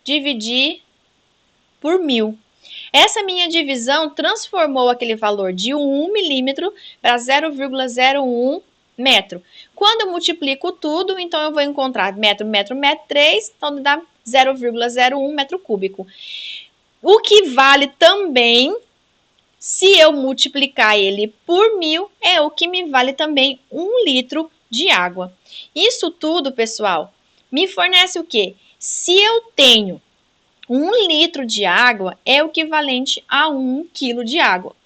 dividir por 1000. Essa minha divisão transformou aquele valor de 1 milímetro para 0,01 metro. Quando eu multiplico tudo, então eu vou encontrar metro, 3, então dá 0,01 metro cúbico. O que vale também, se eu multiplicar ele por 1000, é o que me vale também 1 litro de água. Isso tudo, pessoal, me fornece o quê? Se eu tenho 1 litro de água, é o equivalente a 1 quilo de água.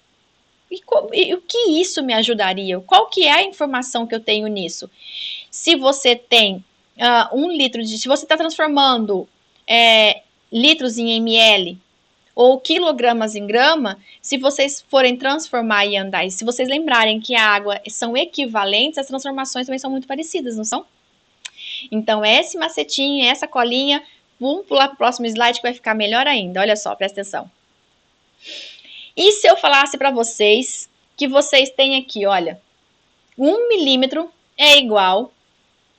E o que isso me ajudaria? Qual que é a informação que eu tenho nisso? Se você tem 1 litro de... Se você está transformando litros em ml ou quilogramas em grama, se vocês forem transformar e andar, e se vocês lembrarem que a água são equivalentes, as transformações também são muito parecidas, não são? Então, esse macetinho, essa colinha, vamos pular para o próximo slide que vai ficar melhor ainda. Olha só, presta atenção. E se eu falasse para vocês que vocês têm aqui, olha, 1 milímetro é igual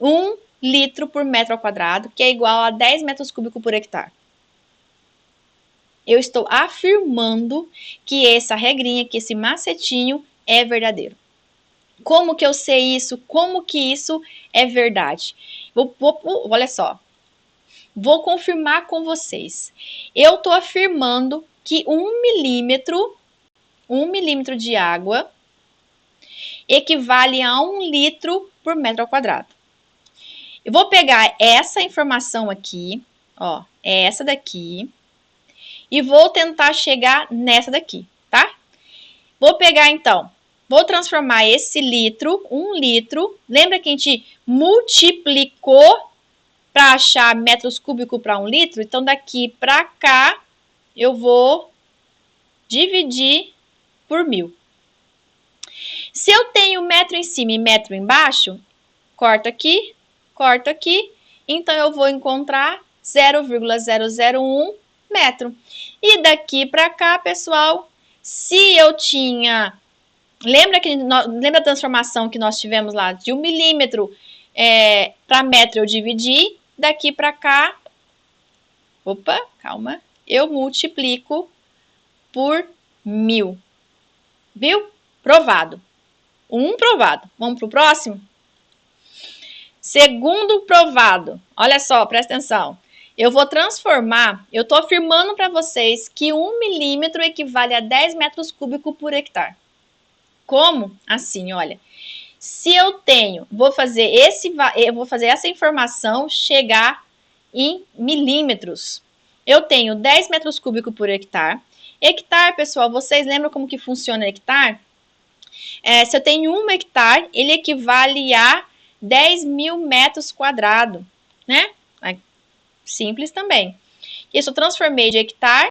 a 1 litro por metro ao quadrado, que é igual a 10 metros cúbicos por hectare. Eu estou afirmando que essa regrinha, que esse macetinho é verdadeiro. Como que eu sei isso? Como que isso é verdade? Olha só. Vou confirmar com vocês. Eu estou afirmando que 1 milímetro 1 milímetro de água equivale a 1 litro por metro ao quadrado. Eu vou pegar essa informação aqui, ó, essa daqui, e vou tentar chegar nessa daqui, tá? Vou pegar, então, vou transformar esse litro, 1 litro, lembra que a gente multiplicou para achar metros cúbicos para 1 litro? Então, daqui para cá, eu vou dividir por 1000. Se eu tenho metro em cima e metro embaixo, corto aqui, então eu vou encontrar 0,001 metro. E daqui para cá, pessoal, se eu tinha... Lembra a transformação que nós tivemos lá? De 1 milímetro para metro eu dividi, daqui para cá... Opa, calma. Eu multiplico por 1000. Viu? Provado. Provado. Vamos para o próximo? Segundo provado. Olha só, presta atenção. Eu vou transformar, eu estou afirmando para vocês que 1 milímetro equivale a 10 metros cúbicos por hectare. Como? Assim, olha. Se eu tenho, eu vou fazer essa informação chegar em milímetros. Eu tenho 10 metros cúbicos por hectare. Hectare, pessoal, vocês lembram como que funciona hectare? Se eu tenho 1 hectare, ele equivale a 10.000 metros quadrados, né? Simples também. Isso eu transformei de hectare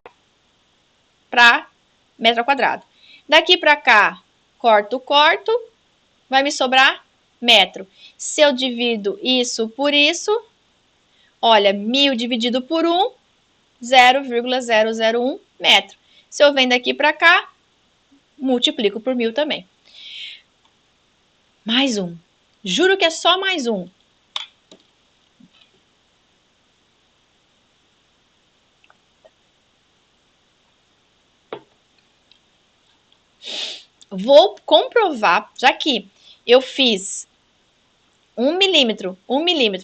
para metro quadrado. Daqui para cá, corto, vai me sobrar metro. Se eu divido isso por isso, olha, 1000 dividido por 1, 0,001 metro. Se eu venho daqui para cá, multiplico por 1000 também. Mais um. Juro que é só mais um. Vou comprovar, já que eu fiz 1 milímetro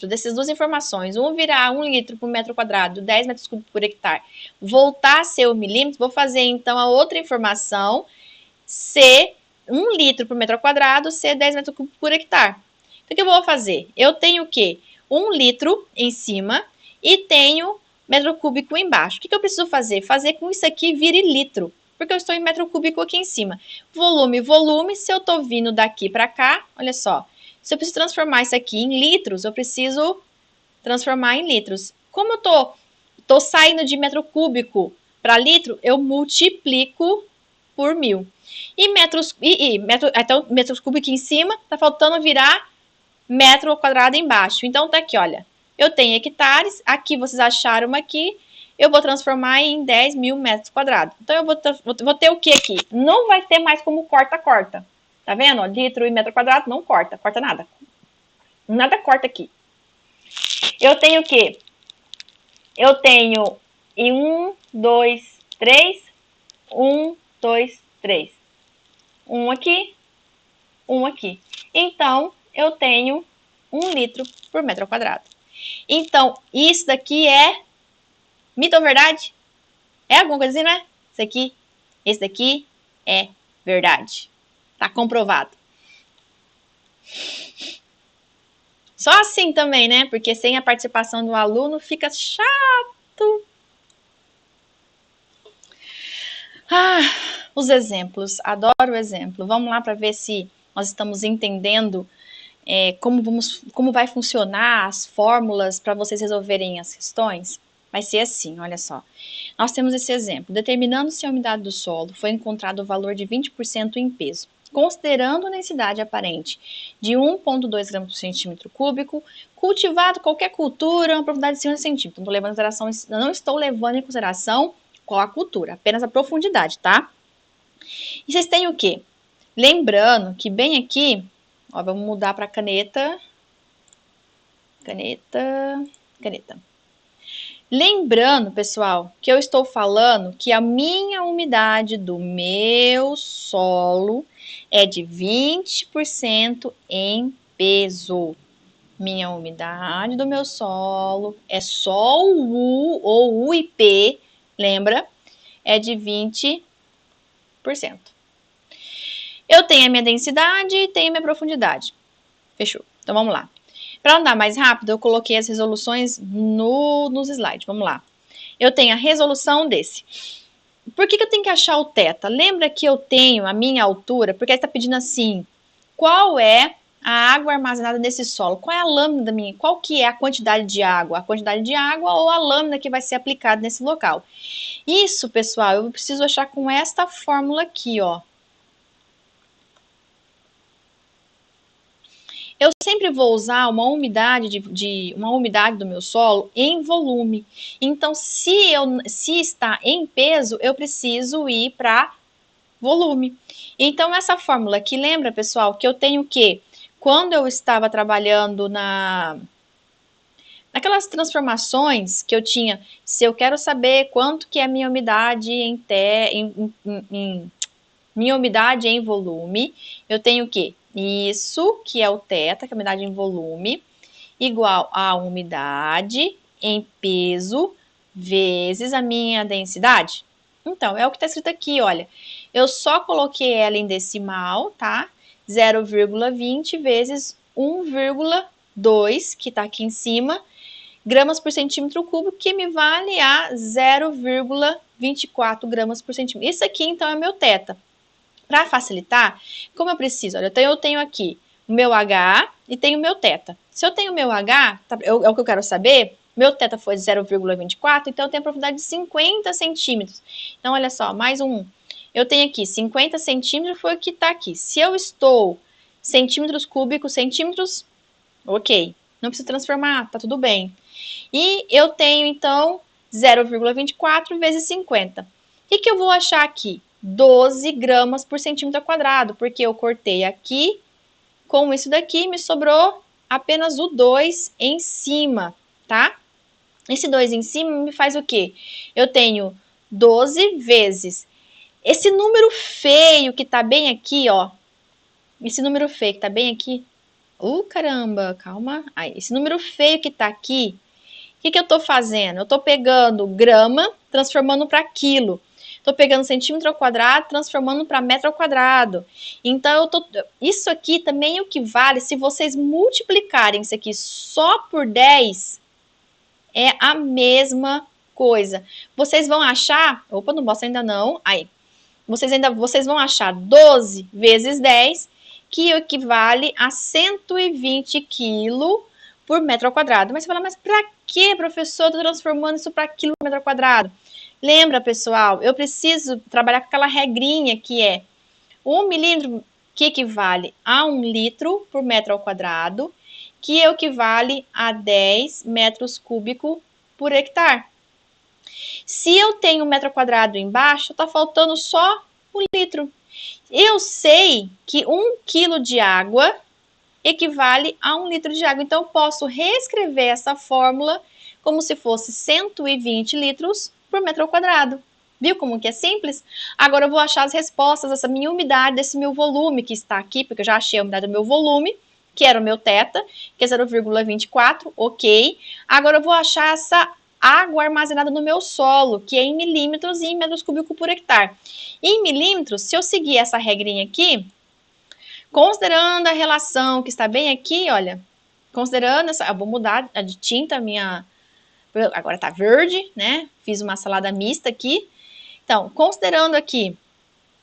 dessas duas informações, virar 1 litro por metro quadrado, 10 metros cúbicos por hectare, voltar a ser 1 milímetro, vou fazer então a outra informação ser 1 litro por metro quadrado, ser 10 metros cúbicos por hectare. Então, o que eu vou fazer? Eu tenho o quê? 1 litro em cima e tenho metro cúbico embaixo. O que eu preciso fazer? Fazer com isso aqui vire litro, porque eu estou em metro cúbico aqui em cima. Volume, se eu estou vindo daqui para cá, olha só, se eu preciso transformar isso aqui em litros, eu preciso transformar em litros. Como eu tô saindo de metro cúbico para litro, eu multiplico por 1000. Então, metros cúbicos em cima, tá faltando virar metro quadrado embaixo. Então, tá aqui, olha. Eu tenho hectares, aqui vocês acharam uma aqui, eu vou transformar em 10.000 metros quadrados. Então, eu vou ter o que aqui? Não vai ter mais como corta. Tá vendo? Ó, litro e metro quadrado não corta nada. Nada corta aqui. Eu tenho o quê? Eu tenho 1, 2, 3, 1, 2, 3. Um aqui, um aqui. Então, eu tenho 1 litro por metro quadrado. Então, isso daqui é mito ou verdade? É alguma coisa assim, né? Esse daqui é verdade. Tá comprovado. Só assim também, né? Porque sem a participação do aluno fica chato. Os exemplos. Adoro o exemplo. Vamos lá para ver se nós estamos entendendo como vai funcionar as fórmulas para vocês resolverem as questões. Vai ser assim, olha só. Nós temos esse exemplo. Determinando se a umidade do solo foi encontrado o valor de 20% em peso. Considerando a densidade aparente de 1,2 gramas por centímetro cúbico, cultivado qualquer cultura, uma profundidade de 50 centímetros. Não estou levando em consideração qual a cultura, apenas a profundidade, tá? E vocês têm o quê? Lembrando que bem aqui, ó, vamos mudar para caneta. Caneta. Lembrando, pessoal, que eu estou falando que a minha umidade do meu solo é de 20% em peso. Minha umidade do meu solo é só o U ou UIP, lembra? É de 20%. Eu tenho a minha densidade e tenho a minha profundidade. Fechou. Então, vamos lá. Para andar mais rápido, eu coloquei as resoluções nos slides. Vamos lá. Eu tenho a resolução desse. Por que eu tenho que achar o θ? Lembra que eu tenho a minha altura? Porque aí está pedindo assim, qual é a água armazenada nesse solo? Qual é a lâmina da minha? Qual que é a quantidade de água? A quantidade de água ou a lâmina que vai ser aplicada nesse local? Isso, pessoal, eu preciso achar com esta fórmula aqui, ó. Eu sempre vou usar uma umidade uma umidade do meu solo em volume. Então, se está em peso, eu preciso ir para volume. Então, essa fórmula aqui, lembra, pessoal, que eu tenho que, quando eu estava trabalhando naquelas transformações que eu tinha, se eu quero saber quanto que é a minha umidade minha umidade em volume, eu tenho que isso, que é o θ, que é a umidade em volume, igual a umidade em peso vezes a minha densidade. Então, é o que está escrito aqui, olha. Eu só coloquei ela em decimal, tá? 0,20 vezes 1,2, que está aqui em cima, gramas por centímetro cúbico, que me vale a 0,24 gramas por centímetro. Isso aqui, então, é meu θ. Para facilitar, como eu preciso? Olha, eu tenho aqui o meu H e tenho o meu θ. Se eu tenho o meu H, é o que eu quero saber, meu θ foi 0,24, então eu tenho a profundidade de 50 centímetros. Então, olha só, mais um. Eu tenho aqui 50 centímetros, foi o que está aqui. Se eu estou centímetros cúbicos, centímetros, ok. Não preciso transformar, tá tudo bem. E eu tenho, então, 0,24 vezes 50. O que eu vou achar aqui? 12 gramas por centímetro quadrado, porque eu cortei aqui, com isso daqui me sobrou apenas o 2 em cima, tá? Esse 2 em cima me faz o quê? Eu tenho 12 vezes esse número feio que tá bem aqui, ó. Esse número feio que tá bem aqui. Caramba, calma. Aí, esse número feio que tá aqui, o que eu tô fazendo? Eu tô pegando grama, transformando para quilo. Estou pegando centímetro ao quadrado, transformando para metro ao quadrado. Então, isso aqui também é o que vale, se vocês multiplicarem isso aqui só por 10, é a mesma coisa. Vocês vão achar, opa, não mostra ainda não, aí, vocês vão achar 12 vezes 10, que equivale a 120 kg por metro ao quadrado. Mas você fala, mas para que, professor, estou transformando isso para quilo por metro ao quadrado? Lembra, pessoal, eu preciso trabalhar com aquela regrinha que é 1 milímetro que equivale a 1 litro por metro ao quadrado, que equivale a 10 metros cúbicos por hectare. Se eu tenho 1 metro quadrado embaixo, está faltando só 1 litro. Eu sei que 1 quilo de água equivale a 1 litro de água. Então, eu posso reescrever essa fórmula como se fosse 120 litros por metro quadrado. Viu como que é simples? Agora eu vou achar as respostas dessa minha umidade, desse meu volume que está aqui, porque eu já achei a umidade do meu volume, que era o meu θ, que é 0,24, ok. Agora eu vou achar essa água armazenada no meu solo, que é em milímetros e em metros cúbicos por hectare. Em milímetros, se eu seguir essa regrinha aqui, considerando a relação que está bem aqui, olha, considerando essa, eu vou mudar a de tinta, agora tá verde, né? Fiz uma salada mista aqui. Então, considerando aqui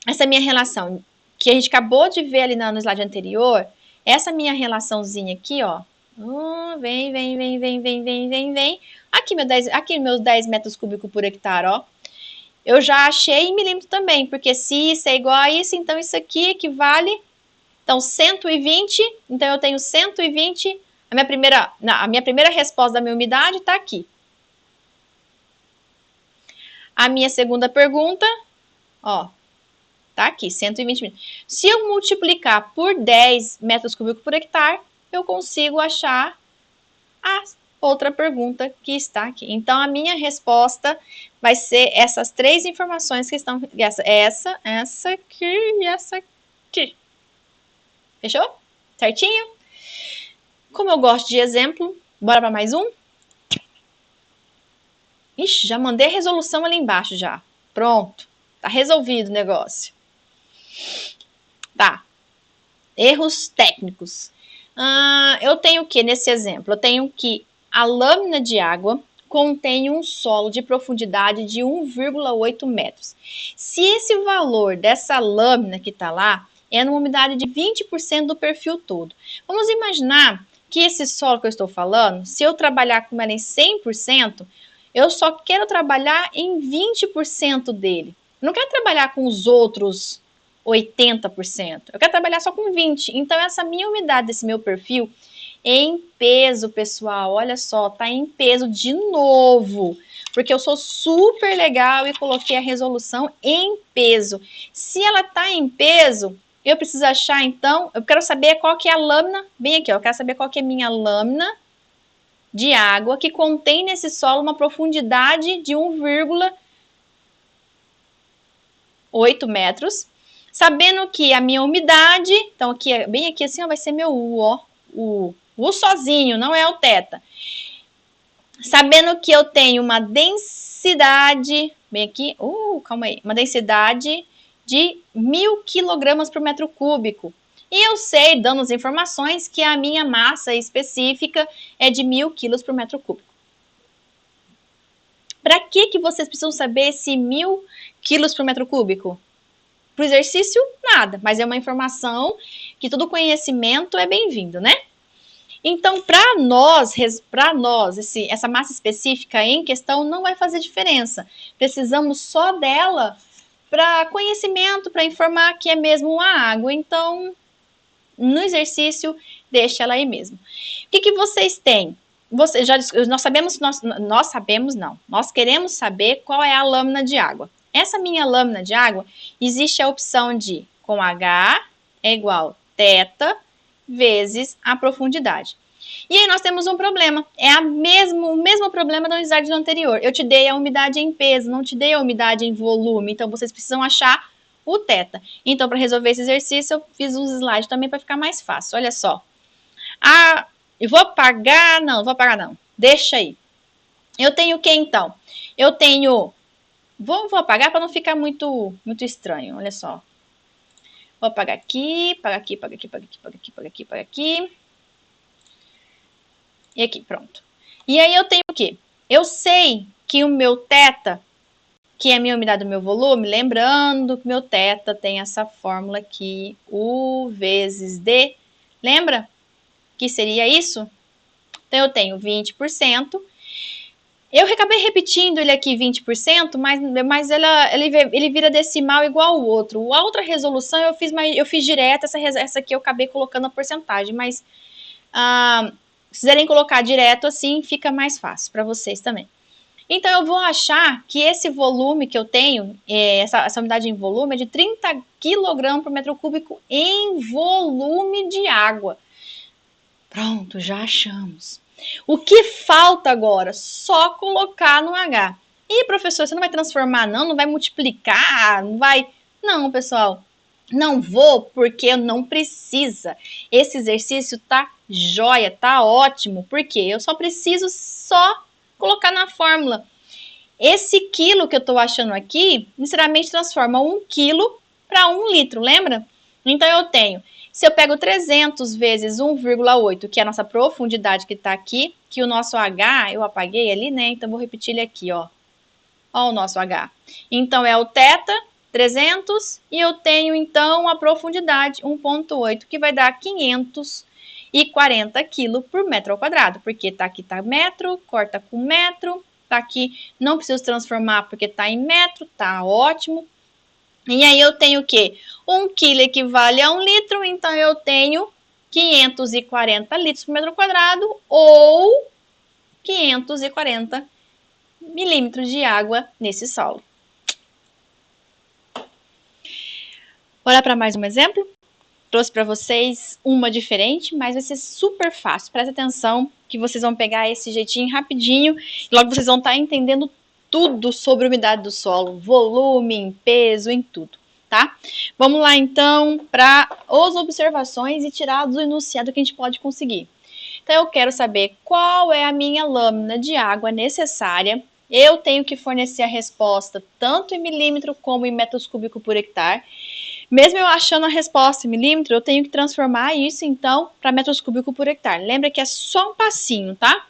essa minha relação que a gente acabou de ver ali no slide anterior, essa minha relaçãozinha aqui, ó, vem. Aqui meus 10 metros cúbicos por hectare, ó. Eu já achei em milímetro também, porque se isso é igual a isso, então isso aqui equivale. Então, 120, então eu tenho 120, a minha primeira resposta da minha umidade está aqui. A minha segunda pergunta, ó, tá aqui, 120 milímetros. Se eu multiplicar por 10 metros cúbicos por hectare, eu consigo achar a outra pergunta que está aqui. Então, a minha resposta vai ser essas três informações que estão... Essa aqui e essa aqui. Fechou? Certinho? Como eu gosto de exemplo, bora para mais um? Ixi, já mandei a resolução ali embaixo já. Pronto. Tá resolvido o negócio. Tá. Erros técnicos. Eu tenho o que nesse exemplo? Eu tenho que a lâmina de água contém um solo de profundidade de 1,8 metros. Se esse valor dessa lâmina que está lá é numa umidade de 20% do perfil todo, vamos imaginar que esse solo que eu estou falando, se eu trabalhar com ela em 100%, eu só quero trabalhar em 20% dele. Eu não quero trabalhar com os outros 80%. Eu quero trabalhar só com 20%. Então, essa minha umidade desse meu perfil em peso, pessoal, olha só, tá em peso de novo, porque eu sou super legal e coloquei a resolução em peso. Se ela tá em peso, eu preciso achar, então, eu quero saber qual que é a lâmina, bem aqui, ó, eu quero saber qual que é a minha lâmina de água que contém nesse solo uma profundidade de 1,8 metros, sabendo que a minha umidade, então aqui, bem aqui assim, ó, vai ser meu U, ó, o U sozinho, não é o θ. Sabendo que eu tenho uma densidade, bem aqui, calma aí, uma densidade de 1.000 kg por metro cúbico. E eu sei, dando as informações, que a minha massa específica é de 1.000 kg por metro cúbico. Para que vocês precisam saber esse 1.000 kg por metro cúbico? Para o exercício, nada, mas é uma informação que todo conhecimento é bem-vindo, né? Então, para nós, essa massa específica em questão não vai fazer diferença. Precisamos só dela para conhecimento, para informar que é mesmo uma água. Então, no exercício, deixa ela aí mesmo. O que vocês têm? Nós queremos saber qual é a lâmina de água. Essa minha lâmina de água, existe a opção de com H é igual θ vezes a profundidade. E aí nós temos um problema. É o mesmo problema da unidade anterior. Eu te dei a umidade em peso, não te dei a umidade em volume. Então, vocês precisam achar o θ. Então, para resolver esse exercício, eu fiz uns slides também para ficar mais fácil. Olha só. Eu vou apagar? Não, vou apagar não. Deixa aí. Eu tenho o que então? Eu tenho... Vou apagar para não ficar muito estranho. Olha só. Vou apagar aqui, apagar aqui, apagar aqui, apagar aqui, apagar aqui, apagar aqui, apagar aqui. E aqui, pronto. E aí eu tenho o quê? Eu sei que o meu θ, que é a minha umidade do meu volume, lembrando que meu θ tem essa fórmula aqui, U vezes D. Lembra? Que seria isso? Então, eu tenho 20%. Eu acabei repetindo ele aqui 20%, mas ele vira decimal igual ao outro. A outra resolução eu fiz direto, essa aqui eu acabei colocando a porcentagem, mas se quiserem colocar direto assim, fica mais fácil para vocês também. Então, eu vou achar que esse volume que eu tenho, essa unidade em volume, é de 30 kg por metro cúbico em volume de água. Pronto, já achamos. O que falta agora? Só colocar no H. E, professor, você não vai transformar não? Não vai multiplicar? Não vai... Não, pessoal. Não vou porque não precisa. Esse exercício tá jóia, tá ótimo. Por quê? Eu só preciso colocar na fórmula. Esse quilo que eu tô achando aqui, necessariamente transforma 1 quilo para 1 litro, lembra? Então, eu tenho... Se eu pego 300 vezes 1,8, que é a nossa profundidade que está aqui, que o nosso H, eu apaguei ali, né? Então, vou repetir ele aqui, ó. Ó o nosso H. Então, é o θ, 300, e eu tenho, então, a profundidade, 1,8, que vai dar 540 kg por metro ao quadrado, porque tá aqui, tá metro, corta com metro, tá aqui, não preciso transformar porque tá em metro, tá ótimo. E aí eu tenho o quê? 1 quilo equivale a 1 litro, então eu tenho 540 litros por metro quadrado ou 540 milímetros de água nesse solo. Bora para mais um exemplo? Trouxe para vocês uma diferente, mas vai ser super fácil. Presta atenção que vocês vão pegar esse jeitinho rapidinho e logo vocês vão estar entendendo tudo sobre a umidade do solo, volume, em peso, em tudo, tá? Vamos lá, então, para as observações e tirar do enunciado que a gente pode conseguir. Então, eu quero saber qual é a minha lâmina de água necessária eu tenho que fornecer a resposta tanto em milímetro como em metros cúbicos por hectare. Mesmo eu achando a resposta em milímetro, eu tenho que transformar isso, então, para metros cúbicos por hectare. Lembra que é só um passinho, tá?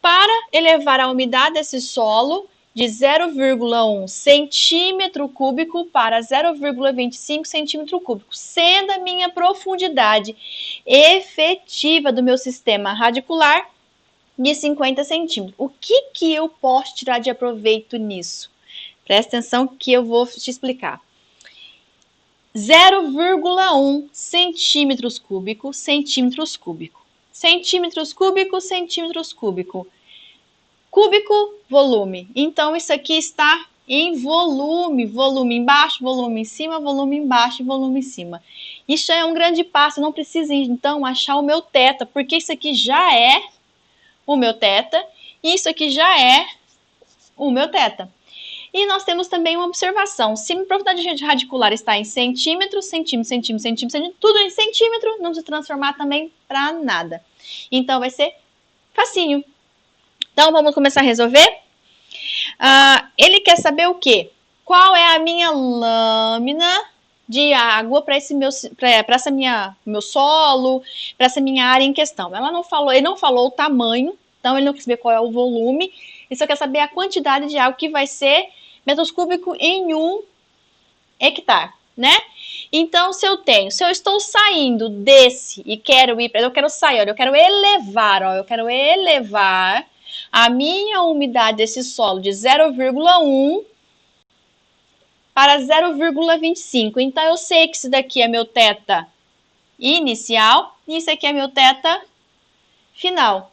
Para elevar a umidade desse solo de 0,1 centímetro cúbico para 0,25 centímetro cúbico, sendo a minha profundidade efetiva do meu sistema radicular de 50 centímetros. O que eu posso tirar de aproveito nisso? Presta atenção que eu vou te explicar. 0,1 centímetros cúbico, centímetros cúbico. Centímetros cúbico, centímetros cúbico. Cúbico, volume. Então, isso aqui está em volume. Volume embaixo, volume em cima, volume embaixo e volume em cima. Isso é um grande passo. Não precisa, então, achar o meu θ, porque isso aqui já é o meu θ e isso aqui já é o meu θ. E nós temos também uma observação. Se a profundidade radicular está em centímetros, centímetro, tudo em centímetro, não se transformar também para nada. Então, vai ser facinho. Então, vamos começar a resolver? Ele quer saber o quê? Qual é a minha lâmina de água para esse meu solo, para essa minha área em questão? Ele não falou o tamanho, então ele não quer saber qual é o volume, ele só quer saber a quantidade de água que vai ser metros cúbicos em 1 hectare, né? Então, se eu estou saindo desse e eu quero elevar a minha umidade desse solo de 0,1 para 0,25. Então, eu sei que isso daqui é meu θ inicial e isso aqui é meu θ final.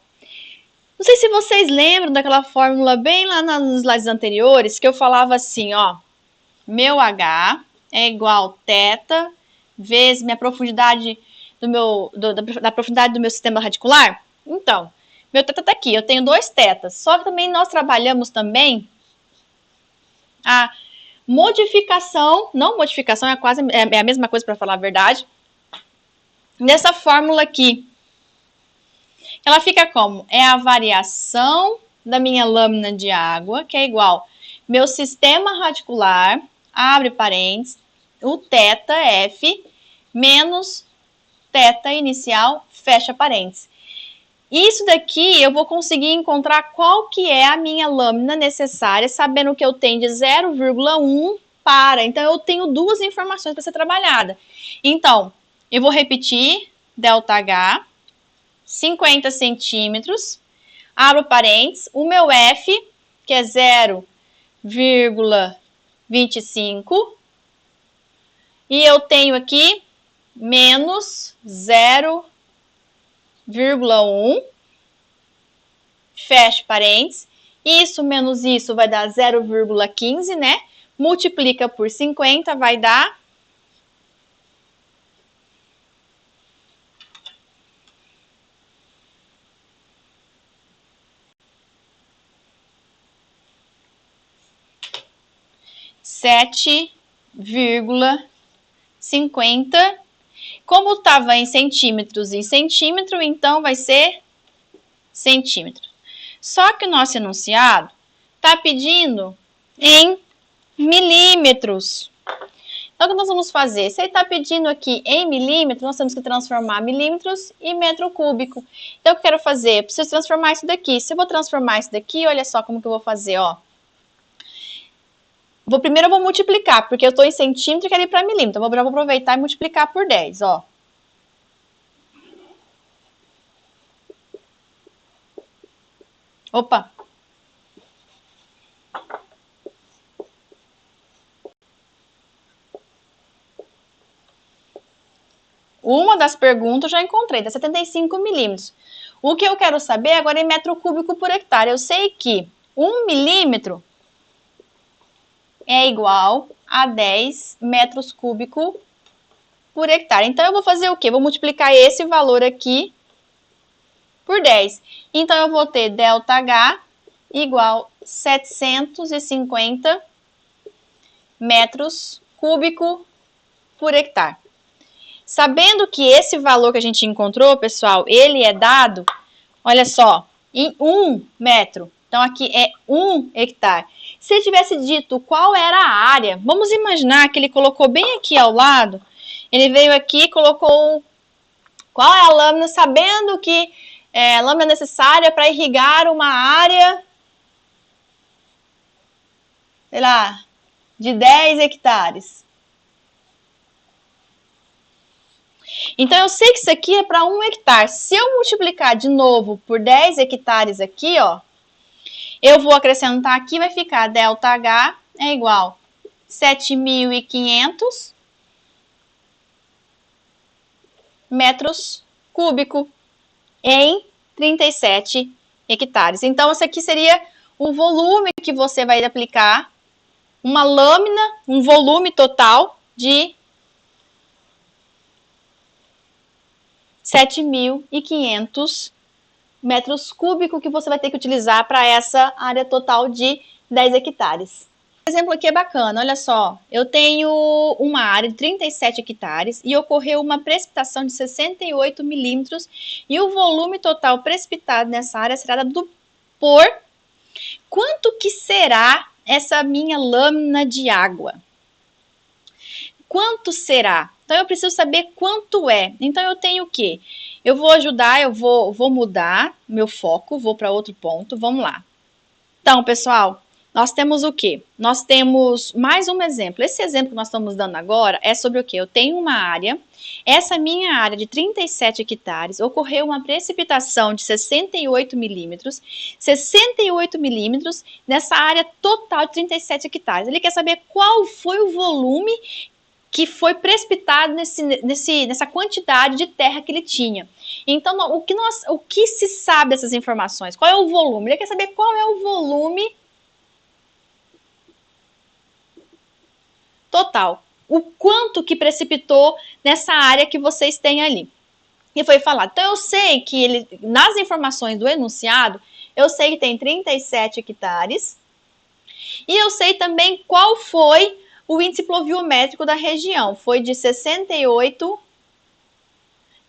Não sei se vocês lembram daquela fórmula bem lá nos slides anteriores, que eu falava assim, ó, meu H é igual θ vezes minha profundidade da profundidade do meu sistema radicular. Então, meu θ está aqui, eu tenho 2 θs. Só que também nós trabalhamos também a modificação, não modificação, é a mesma coisa para falar a verdade, nessa fórmula aqui. Ela fica como? É a variação da minha lâmina de água, que é igual meu sistema radicular, abre parênteses, o θF, menos θ inicial, fecha parênteses. Isso daqui eu vou conseguir encontrar qual que é a minha lâmina necessária, sabendo que eu tenho de 0,1 para. Então, eu tenho duas informações para ser trabalhada. Então, eu vou repetir, ΔH, 50 centímetros, abro parênteses, o meu F, que é 0,25, e eu tenho aqui menos 0,1, fecho parênteses, isso menos isso vai dar 0,15, né? Multiplica por 50, vai dar 7,50. Como estava em centímetros e centímetro, então vai ser centímetro. Só que o nosso enunciado está pedindo em milímetros. Então, o que nós vamos fazer? Se ele está pedindo aqui em milímetros, nós temos que transformar milímetros em metro cúbico. Então, o que eu quero fazer? Eu preciso transformar isso daqui. Se eu vou transformar isso daqui, olha só como que eu vou fazer, ó. Primeiro eu vou multiplicar, porque eu estou em centímetro e quero ir para milímetro. Eu vou aproveitar e multiplicar por 10, ó. Opa! Uma das perguntas eu já encontrei, dá 75 milímetros. O que eu quero saber agora é metro cúbico por hectare. Eu sei que 1 milímetro é igual a 10 metros cúbicos por hectare. Então, eu vou fazer o quê? Vou multiplicar esse valor aqui por 10. Então, eu vou ter ΔH igual 750 metros cúbicos por hectare. Sabendo que esse valor que a gente encontrou, pessoal, ele é dado, olha só, em 1 metro. Então, aqui é 1 hectare. Se ele tivesse dito qual era a área, vamos imaginar que ele colocou bem aqui ao lado, ele veio aqui e colocou qual é a lâmina, sabendo que a lâmina necessária para irrigar uma área, sei lá, de 10 hectares. Então, eu sei que isso aqui é para 1 hectare. Se eu multiplicar de novo por 10 hectares aqui, ó, eu vou acrescentar aqui, vai ficar ΔH é igual a 7.500 metros cúbicos em 37 hectares. Então, esse aqui seria o volume que você vai aplicar, uma lâmina, um volume total de 7.500 metros cúbicos que você vai ter que utilizar para essa área total de 10 hectares. Esse exemplo aqui é bacana, olha só, eu tenho uma área de 37 hectares e ocorreu uma precipitação de 68 milímetros e o volume total precipitado nessa área será dado por quanto que será essa minha lâmina de água? Quanto será? Então, eu preciso saber quanto é. Então, eu tenho o quê? Eu vou ajudar, eu vou mudar meu foco, vou para outro ponto, vamos lá. Então, pessoal, nós temos o quê? Nós temos mais um exemplo. Esse exemplo que nós estamos dando agora é sobre o quê? Eu tenho uma área, essa minha área de 37 hectares, ocorreu uma precipitação de 68 milímetros, 68 milímetros nessa área total de 37 hectares. Ele quer saber qual foi o volume que foi precipitado nessa quantidade de terra que ele tinha. Então, o que se sabe dessas informações? Qual é o volume? Ele quer saber qual é o volume total. O quanto que precipitou nessa área que vocês têm ali. E foi falado. Então, eu sei que ele, nas informações do enunciado, eu sei que tem 37 hectares. E eu sei também qual foi o índice pluviométrico da região. Foi de 68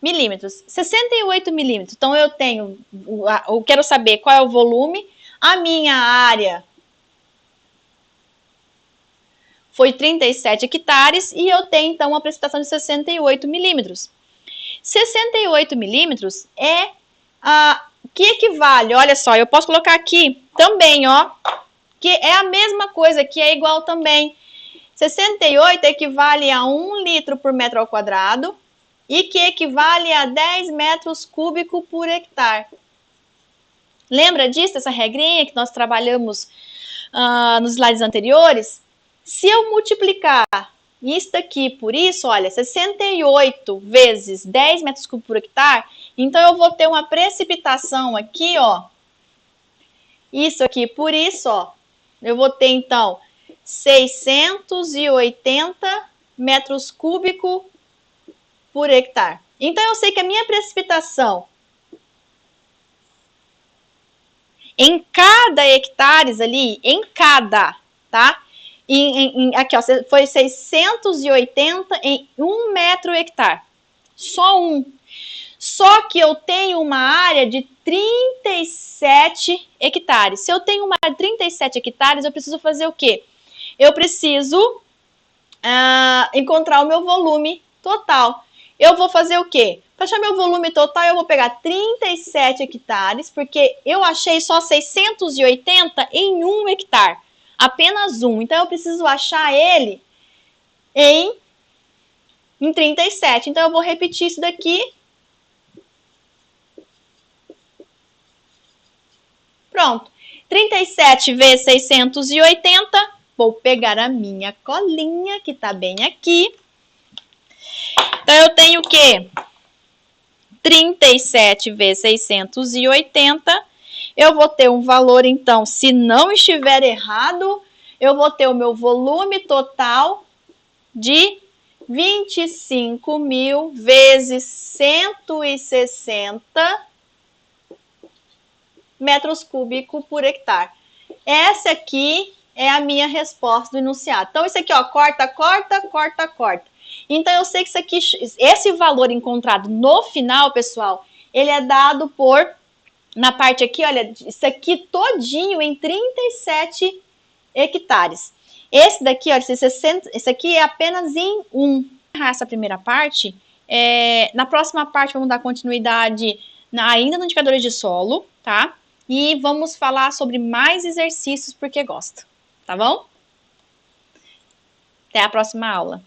milímetros. 68 milímetros. Então, eu quero saber qual é o volume. A minha área foi 37 hectares e eu tenho, então, uma precipitação de 68 milímetros. 68 milímetros é que equivale, olha só, eu posso colocar aqui também, ó, que é a mesma coisa, que é igual também. 68 equivale a 1 litro por metro ao quadrado e que equivale a 10 metros cúbicos por hectare. Lembra disso, essa regrinha que nós trabalhamos nos slides anteriores? Se eu multiplicar isso aqui por isso, olha, 68 vezes 10 metros cúbicos por hectare, então eu vou ter uma precipitação aqui, ó, isso aqui por isso, ó, eu vou ter então 680 metros cúbicos por hectare. Então, eu sei que a minha precipitação em cada hectares ali, em cada, tá? Aqui, ó, foi 680 em 1 metro hectare. Só um. Só que eu tenho uma área de 37 hectares. Se eu tenho uma área de 37 hectares, eu preciso fazer o quê? Eu preciso encontrar o meu volume total. Eu vou fazer o quê? Para achar meu volume total, eu vou pegar 37 hectares, porque eu achei só 680 em 1 hectare. Apenas um. Então, eu preciso achar ele em 37. Então, eu vou repetir isso daqui. Pronto. 37 vezes 680. Vou pegar a minha colinha, que está bem aqui. Então, eu tenho o quê? 37 vezes 680. Eu vou ter um valor, então, se não estiver errado, eu vou ter o meu volume total de 25.000 vezes 160 metros cúbicos por hectare. Essa aqui é a minha resposta do enunciado. Então, isso aqui, ó, corta, corta, corta, corta. Então, eu sei que isso aqui, esse valor encontrado no final, pessoal, ele é dado por Na parte aqui, olha, isso aqui todinho em 37 hectares. Esse daqui, olha, esse aqui é apenas em 1. Essa primeira parte, na próxima parte vamos dar continuidade ainda no indicadores de solo, tá? E vamos falar sobre mais exercícios porque gosto, tá bom? Até a próxima aula.